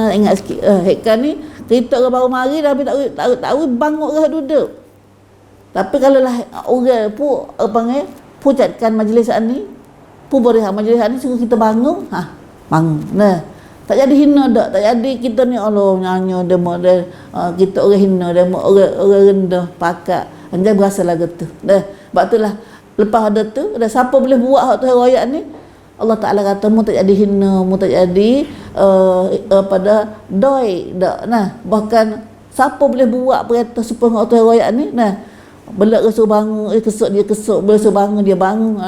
Ingat sikit hikkan ni kita orang baru mari tapi tak tahu bangun orang duduk. Tapi kalau lah orang pun panggil pun cakkan majlis ni pun berehat majlis ni suruh kita bangun, bangun. Nah, tak jadi hina dak, tak jadi kita ni Allah nyanyi demo dah kita orang hina demo orang rendah pakak. Anjay berasa lagu tu. Dah, sebab itulah lepas ada tu dah siapa boleh buat hak tu royak ni Allah Taala kata mu tak jadi hina, mu tak jadi pada doi dak. Nah, bahkan siapa boleh buat perintah supaya hak tu royak ni nah belak suruh bangun dia kesuk bila suruh bangun dia bangun.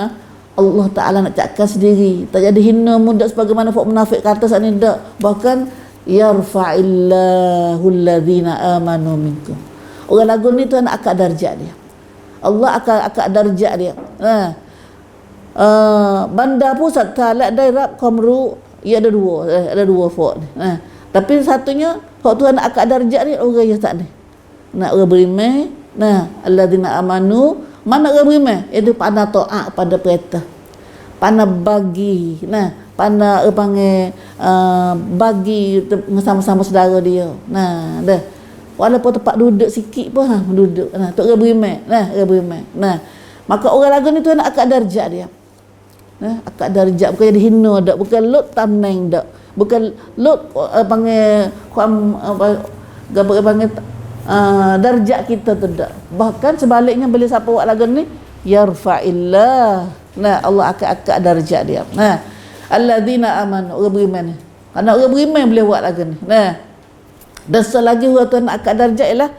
Allah Ta'ala nak cakap sendiri tak jadi hina mudah sebagaimana folk munafik kata saat ni dak. Bahkan yarfa'illahu alladhina amanu minkum. Orang lagu ni Tuhan akak darjat dia. Allah akak darjat dia. Banda pun salat dairab qamru ia ada dua folk ni. Tapi satunya folk Tuhan akak darjat dia orang yang tak ni. Nak orang beriman, alladhina amanu. Mana orang beriman? Itu pandai taat pada perintah. Pandai bagi. Pandai panggil bagi sama-sama saudara dia. Dah. Walaupun tempat duduk sikit pun duduk. Tu orang beriman. Orang beriman. Maka orang lagu ni tu nak akak darjat dia. Akak darjat bukan jadi hina dak, bukan lut tamneng dak. Bukan lut panggil panggil darjat kita tu tak. Bahkan sebaliknya bila siapa buat lagu ni yarfa'illah. Allah akak darjat dia. Alladzina amanu orang beriman ni. Karena orang beriman boleh buat lagu ni. Dan selagi orang Tuhan akak darjat ialah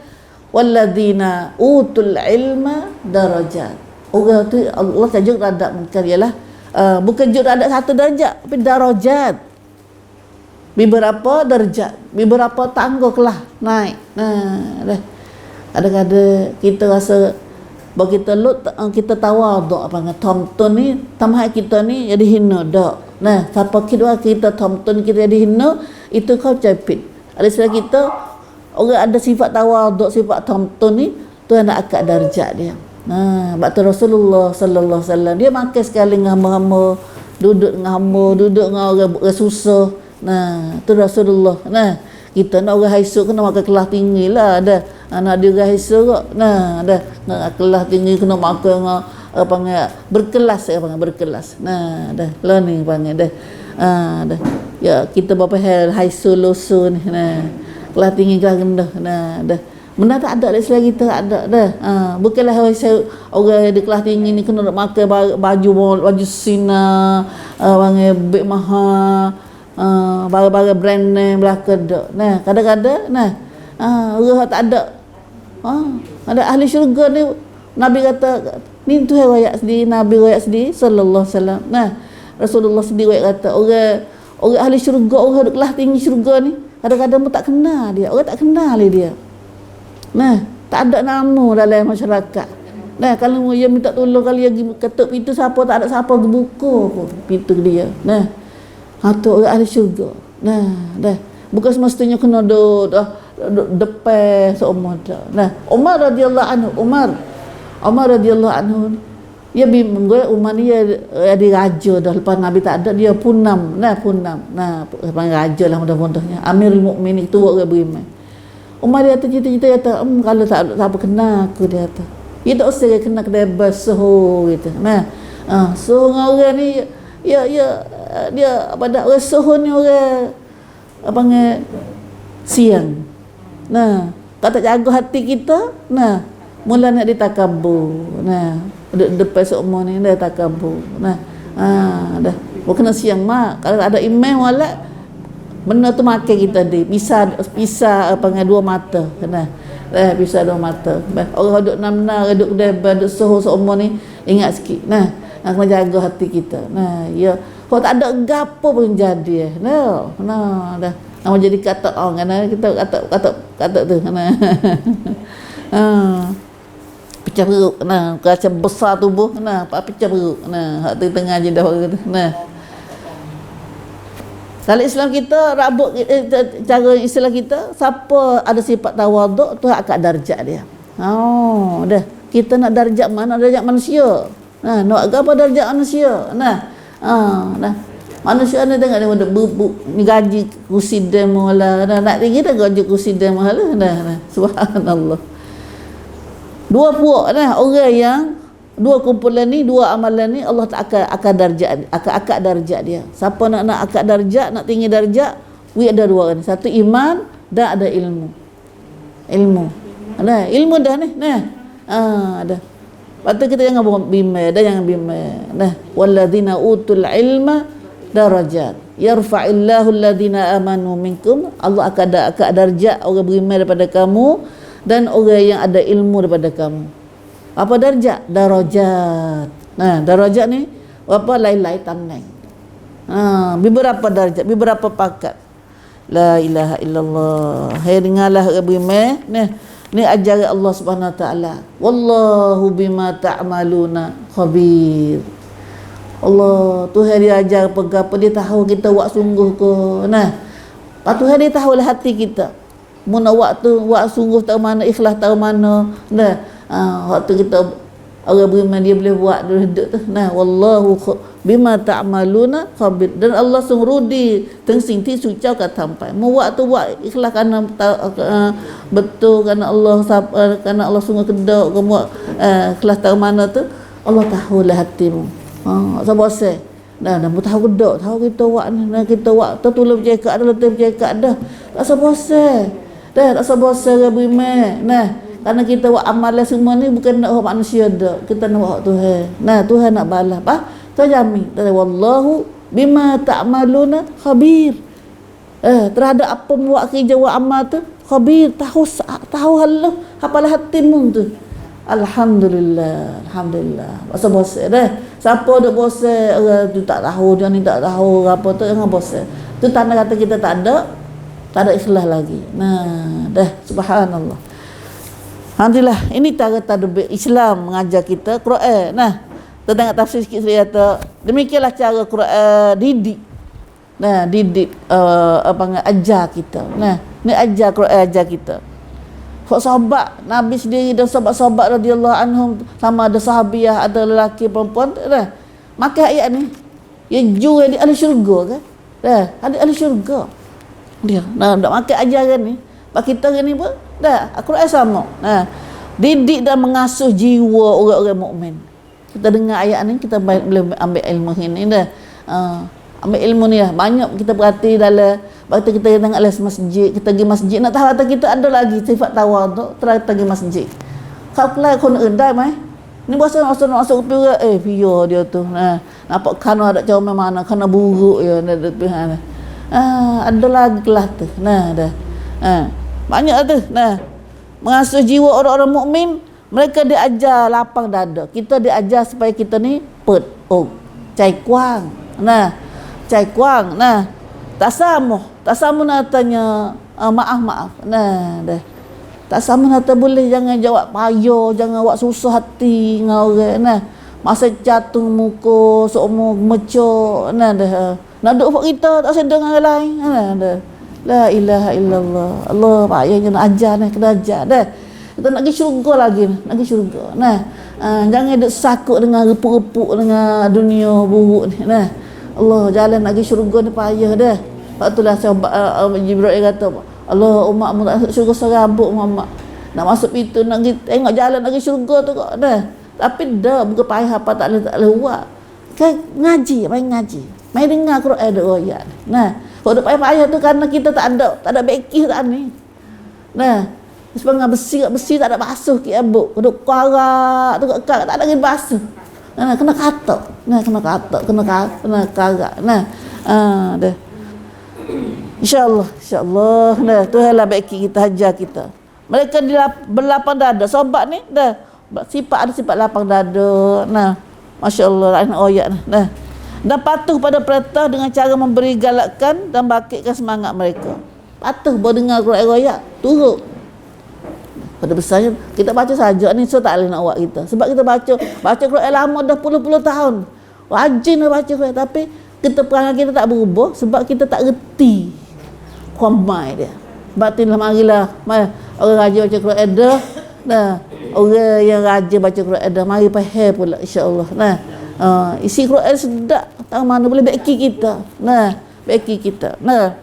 walladzina utul ilma darajat. Orang tu Allah tajuk radab mungkar ialah bukan juk radab satu darjat tapi darajat. Beberapa darjat, beberapa tangga kelah naik. Dah. Kadang-kadang kita rasa bagi kita kita tawaduk apa tomton ni tamhai kita ni jadi hina dak. Siapa kita tomton kita jadi hina itu kau capit. Ada sebab kita orang ada sifat tawaduk, sifat tomton ni Tuhan nak akak darjat dia. Sebab tu Rasulullah sallallahu alaihi wasallam dia makan sekali dengan hamba-hamba, duduk dengan hamba, duduk dengan orang susah. Tu Rasulullah. Kita nak orang haisuk kena makan kelas tinggi lah dah. Nak dia orang haisuk kok. Dah. Nak kelas tinggi kena makan panggil berkelas berkelas. Dah. Lah ni panggil dah. Dah. Ya kita berapa hal haisuk loso ni. Kelas tinggi kelas rendah. Dah. Benda tak ada selagi kita tak ada dah. Bukanlah orang di kelas tinggi ni kena nak makan baju sina panggil beg mahal. Barang-barang brand name belaka dak. Kadang-kadang orang tak ada. Ada ahli syurga ni Nabi kata ni tu riwayat sendiri Nabi riwayat sendiri sallallahu alaihi wasallam. Rasulullah sendiri kata orang ahli syurga, orang duduk kelas tinggi syurga ni kadang-kadang pun tak kenal dia. Orang tak kenal dia. Tak ada nama dalam masyarakat. Kalau dia minta tolong kalau dia ketuk pintu siapa tak ada siapa buka pun pintu dia. Tu orang ahli syurga. Dah. Bukan semestinya kena depan seumur dah. Nah, Umar radhiyallahu anhu, Umar radhiyallahu anhu, dia bimbang Umar ni dia raja dah, lepas Nabi tak ada, dia punam. Nah, panggil raja lah mudah-mudahnya. Amirul Mukminin itu orang beriman. Umar dia cita-cita kata, kalau tak berkena aku, dia kata. Dia tak usah kena kedai suhu gitu. Nah, suhu orang ni dia apa dak orang suhu ni orang apa panggil siang. Nah, kata jaga hati kita, nah, mula nak ditakabur. Nah, depan seumur ni dah takabur. Nah, dah. Bukan siang mak. Kalau ada imam wala benda tu makan kita di pisah apa dengan dua mata. Nah, pisah dua mata. Orang duduk namna, duduk depan, duduk suhu seumur ni ingat sikit. Nah, kena jaga hati kita. Nah, ya. Kalau tak ada gapo pun jadi. Nah, dah. Nama jadi kata orang kan kata tu. Nah. Pecah perut. Nah, kaca besar tubuh. Nah, pecah perut. Nah, hak tu tengah je dah orang tu. Nah. Dalam Islam kita, cara Islam kita, siapa ada sifat tawaduk, tu akad darjat dia. Dah. Kita nak darjat mana? Darjat manusia. Nah, nak apa darjat manusia? Nah. Dah. Manusia ni tengok dia bubuk ni gaji kursi demo lah. Nak tinggi dah gaji kursi demo lah. Nah. Subhanallah. Dua puak dah orang yang dua kumpulan ni, dua amalan ni Allah tak akan darjat, akad darjat dia. Siapa nak akad darjat, nak tinggi darjat, ada dua orang. Satu iman dan ada ilmu. Ada ilmu dah ni. Nah. Dah. Patut kita jangan bimbang, jangan bimbang. Nah, walladzina utul ilma darajat. Yarfa'illahu alladhina amanu minkum. Allah akan akad darjat orang beriman daripada kamu dan orang yang ada ilmu daripada kamu. Apa darjat? Darajat. Nah, darajat ni apa lain-lain tamnang. Beberapa darjat, beberapa pangkat. La ilaha illallah. Hai dengarlah orang beriman. Nah, ni ajaran Allah Subhanahu Wa Taala. Wallahu bima ta'maluna khabir. Allah, Tuhan dia ajar apa dia tahu kita buat sungguh ke. Nah, Tuhan dia tahu lah hati kita. Mun waktu buat sungguh tahu mana, ikhlas tahu mana. Nah, waktu kita orang beriman dia boleh buat duduk tu. Nah, wallahu bima ta'maluna khabir. Dan Allah sungrudi tengsing ti sucau kat sampai. Mu waktu buat ikhlas kerana betul kerana Allah sungguh kedok kamu ikhlas tahu mana tu. Allah tahu lah hatimu. Sabose. Dah tahu kedok, tahu kita buat ni, kita buat tu tolong bercakap dah, letih bercakap dah. Tak sabose. Dah tak sabose orang beriman. Nah, kerana kita buat amalan semua ni bukan nak hak manusia dah. Kita nak hak Tuhan. Nah, Tuhan nak balas. Tu jamin. Wallahu bima ta'maluna khabir. Terhadap apa buat kerja buat amal tu khabir, tahu hal apalah hatimu tu. Alhamdulillah. Masa bosan dah. Siapa duk bosan, orang tu tak tahu, dia ni tak tahu apa tu, jangan bosan. Tu tanda kata kita tak ada ikhlas lagi. Nah, dah subhanallah. Alhamdulillah, ini cara tadbir Islam mengajar kita Quran. Nah, kita tengok tafsir sikit saya kata, demikianlah cara Quran didik. Nah, didik ajar kita. Nah, ni ajar Quran ajar kita. Sahabat Nabi sendiri dan sahabat-sahabat radhiyallahu anhum, sama ada sahabiah, ada lelaki perempuan dah. Maka ayat ni yang jual di ahli syurga kan? Dah, ada ahli syurga. Dia nak makan ajaran ni. Pak kita ni pun dah Al-Quran sama. Nah, didik dan mengasuh jiwa orang-orang mukmin. Kita dengar ayat ni, kita boleh ambil ilmu ini dah. Ambil ilmu ni lah. Banyak kita perhati dalam waktu kita tengok les masjid, kita pergi masjid, nak tahu kata kita ada lagi sifat tawaduk, terus pergi masjid. Kalau kelai kau nak endai mai. Ni bahasa masuk ke pia dia tu. Nah, nampak kana ada comel mana, kana buruk ya ada Tuhan. Ada lagi kelas tu. Nah, dah. Banyak tu. Nah, mengasuh jiwa orang-orang mukmin, mereka diajar lapang dada. Kita diajar supaya kita ni cai kuang. Nah, cai kuang. Nah, tak sama nak tanya maaf. Nah, dah. Tak sama nak boleh jangan jawab payah, jangan buat susah hati dengan orang. Nah, masa jatuh muka, seumur mecok. Nah, dah. Nak duk buat kita tak sedar dengan orang lain. Nah, dah. La ilaha illallah. Allah payahnya nak ajar ni, kena ajar dah. Kita nak pergi syurga lagi, nak pergi syurga. Nah, jangan duk sakut dengan repuk-repuk dengan dunia buruk ni. Nah, Allah jalan nak pergi syurga ni payah dah. Sebab itulah sahabat Jibril kata, Allah umatmu tak masuk syurga serabut Muhammad. Nak masuk pintu nak pergi tengok jalan nak pergi syurga tu kok dah. Tapi dah bukan payah apa tak boleh buat. Kan ngaji, main ngaji. Main dengar Quran ada ayat. Nah, kalau duk payah-payah tu kerana kita tak ada beki tak ni. Nah, sepanjang besi tak ada basuh ki abuk. Duk karak tu tak ada lagi basuh. Nah, kena katak. Kena karak. Nah, dah. InsyaAllah. Nah, Tuhanlah beki kita, hajar kita. Mereka berlapang dada. Sobat ni dah ada sifat lapang dada. Nah, masya-Allah ayat nah. Dan patuh pada perintah dengan cara memberi galakkan dan bangkitkan semangat mereka. Patuh berdengar Quran ayat, turut. Pada besarnya kita baca saja ni, so tak boleh nak buat kita. Sebab kita baca Quran lama dah puluh-puluh tahun. Rajin dah baca Quran, tapi kita perangai kita tak berubah sebab kita tak reti komai dia. Batinlah marilah orang rajin baca Quran dah. Nah, orang yang rajin baca Quran dah mari faham pula insya-Allah. Nah, isi Quran sedap, tahu mana boleh beki kita. Nah, beki kita. Nah,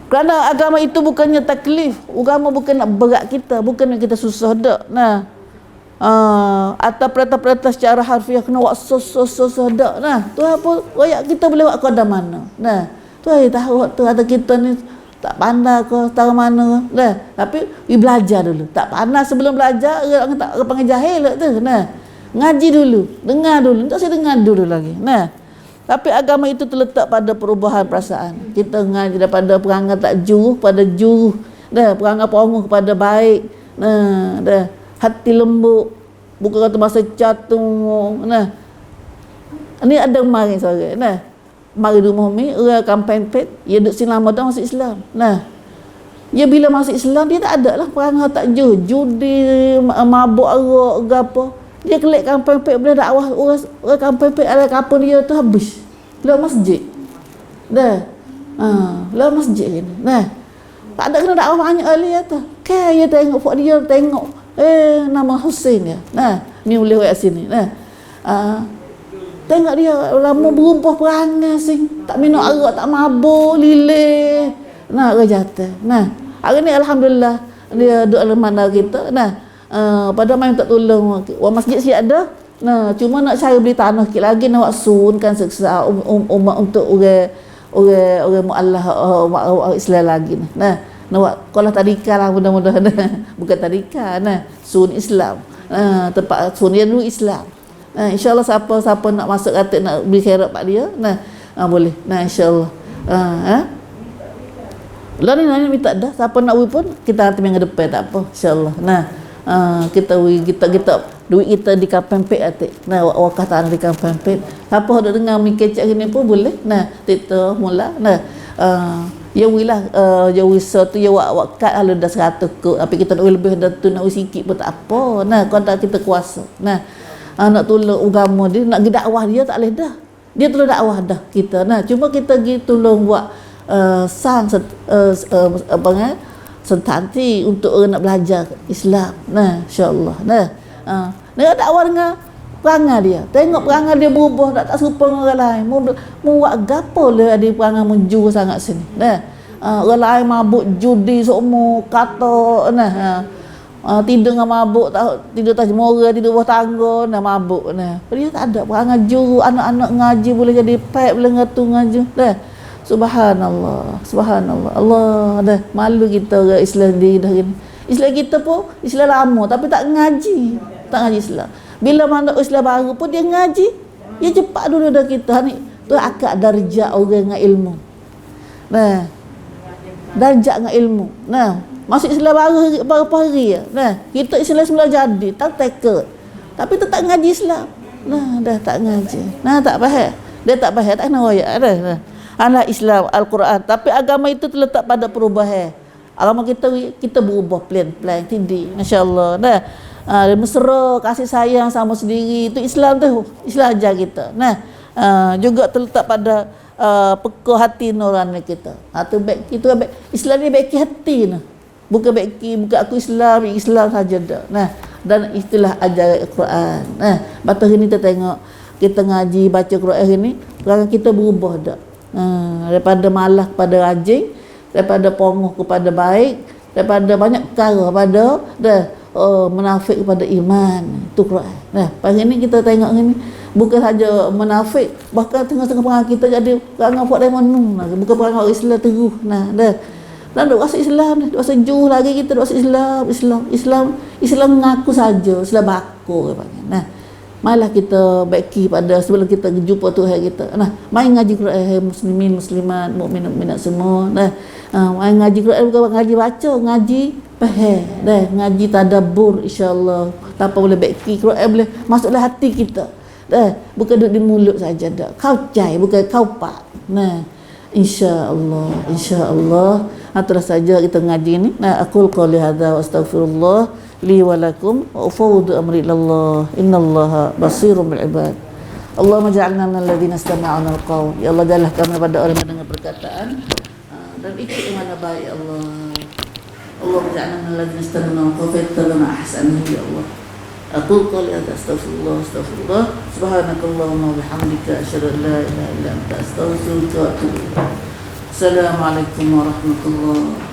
kerana agama itu bukannya taklif, agama bukan nak berat kita, bukan nak kita susah dak. Nah, atau perintah-perintah secara harfiah kena buat susah dak. Nah, tu apa royak kita boleh buat kadar mana. Nah, tu ai tahu tu ada kita ni tak pandai ke tahu mana. Nah, tapi belajar dulu. Tak pandai sebelum belajar, orang tak panggil jahil tu. Nah, ngaji dulu, dengar dulu. Tak saya dengar dulu lagi. Nah, tapi agama itu terletak pada perubahan perasaan. Kita ngaji daripada perangai tak juruh pada juruh. Dah, perangai pongoh kepada baik. Nah, dah, hati lembut. Bukan kata masa catung. Nah, ini ada mari sore. Nah, mari rumah mi orang kampung pet, dia duduk sini lama dah masuk Islam. Nah, dia bila masuk Islam dia tak ada lah perangai tak juruh, judi, mabuk arak ke apa. Dia kelik kampung pek boleh dakwah orang kampung pek ada kampung dia tu habis. Lalu masjid. Dah. Lalu masjid ni. Nah. Tak ada kena dakwah banyak kali tu. Dia tengok buat dia tengok. Nama Hussein dia. Nah, ni boleh buat sini. Nah. Tengok dia lama berumpah perangai sing. Tak minum arak, tak mabuk, lilih. Nah, orang jatuh. Nah, hari ni alhamdulillah dia duduk dalam mana kita. Nah. Pada main tak tolong orang masjid siap ada. Nah, cuma nak cari beli tanah sikit lagi nak buat sunkan seksa umat untuk orang muallah orang Islam lagi. Nah, nak buat sekolah tadika lah mudah-mudahan. Bukan tadika, nah, sun Islam. Tempat sun dia dulu Islam. InsyaAllah siapa nak masuk kata nak beli khairat pak dia, nah, boleh. Nah, insyaAllah. Lalu ni minta dah, siapa nak beri pun kita nanti minggu depan tak apa, insyaAllah. Nah, kita duit kita di kampung pek atik. Nah, wakaf tanah di kampung pek. Siapa nak dengar mikir cak ni pun boleh. Nah, kita mula. Nah, ya wilah ya wisa tu ya wakat kalau dah 100 ke, tapi kita nak lebih dah tu nak sikit pun tak apa. Nah, kalau kita kuasa. Nah, nak tolong agama dia, nak pergi dakwah dia tak boleh dah. Dia tolong dakwah dah kita. Nah, cuma kita pergi tolong buat sentanti untuk orang nak belajar Islam. Nah, insya-Allah. Nah, dia dakwah dengan perangai dia. Tengok perangai dia berubah tak serupa dengan orang lain. Mau buat gapo le ada perangai menjuru sangat sini. Nah, orang lain mabuk judi semua kata nah. Tidur dengan mabuk, tidur atas mora, tidur bawah tangga, nah mabuk. Nah, dia tak ada perangai juru, anak-anak ngaji boleh jadi pek, boleh ngatu ngaji. Dah. Subhanallah. Allah dah malu kita orang Islam diri dah gini. Islam kita pun Islam lama tapi tak ngaji Islam. Bila mana Islam baru pun dia ngaji. Dia cepat dulu dah kita ni. Tu akad darjah orang dengan ilmu. Nah. Darjah dengan ilmu. Nah, masuk Islam baru berapa hari ya. Nah, kita Islam semula jadi, tak tekad. Tapi tetap ngaji Islam. Nah, dah tak ngaji. Nah, tak faham. Dia tak faham, tak kena royak dah. Nah. Anak Islam, Al-Quran. Tapi agama itu terletak pada perubahan. Agama kita berubah plan-plan, tidak. Masya-Allah. Nah, mesra, kasih sayang sama sendiri. Itu Islam tu. Islam ajar kita. Nah, juga terletak pada peka hati nurani kita. Tu baik kita baik Islam ni baik hati nah. Bukan aku Islam saja dah. Nah, dan istilah ajaran Al-Quran. Nah, batang ini kita tengok kita ngaji baca Quran ini, perangai kita berubah dak. Daripada malas kepada rajin, daripada pongoh kepada baik, daripada banyak perkara pada menafik kepada iman. Itu Quran. Nah, pagi ni kita tengok ini bukan saja menafik, bahkan tengah-tengah perangai kita jadi perangai buat demon. Bukan perangai orang Islam terus. Nah, dah. Dan duk rasa Islam, duk rasa juh lagi kita duk rasa Islam mengaku saja, Islam bakor katanya. Nah, marilah kita baiki pada sebelum kita jumpa Tuhan kita. Nah, mai ngaji Quran muslimin muslimat, mukmin mukminat semua. Nah, mai ngaji Quran bukan ngaji baca, ngaji faham. Dah, ngaji tadabbur insya-Allah. Tanpa boleh baiki Quran boleh masuklah hati kita. Dah, bukan duduk di mulut saja dah. Kau cai bukan kau pak. Nah, insya-Allah itulah saja kita ngaji ni. Nah, aqul qouli hadza wa astaghfirullah li wa lakum wa ufawwidu amri ilallah innallaha basirun bil ibad. Allahumma ja'alna minal ladzina istama'una al-qaul. Ya Allah, jadilah kami pada orang yang mendengar perkataan dan ikut mana baik ya Allah. Allahumma ja'alna minal ladzina istama'una al-qaul fayattabi'una ahsanahu ya Allah. Aqul qouli hadza astaghfirullah subhanakallahumma wa bihamdika asyhadu an la ilaha illa anta astaghfiruka wa atubu ilaik. Assalamualaikum warahmatullahi wabarakatuh.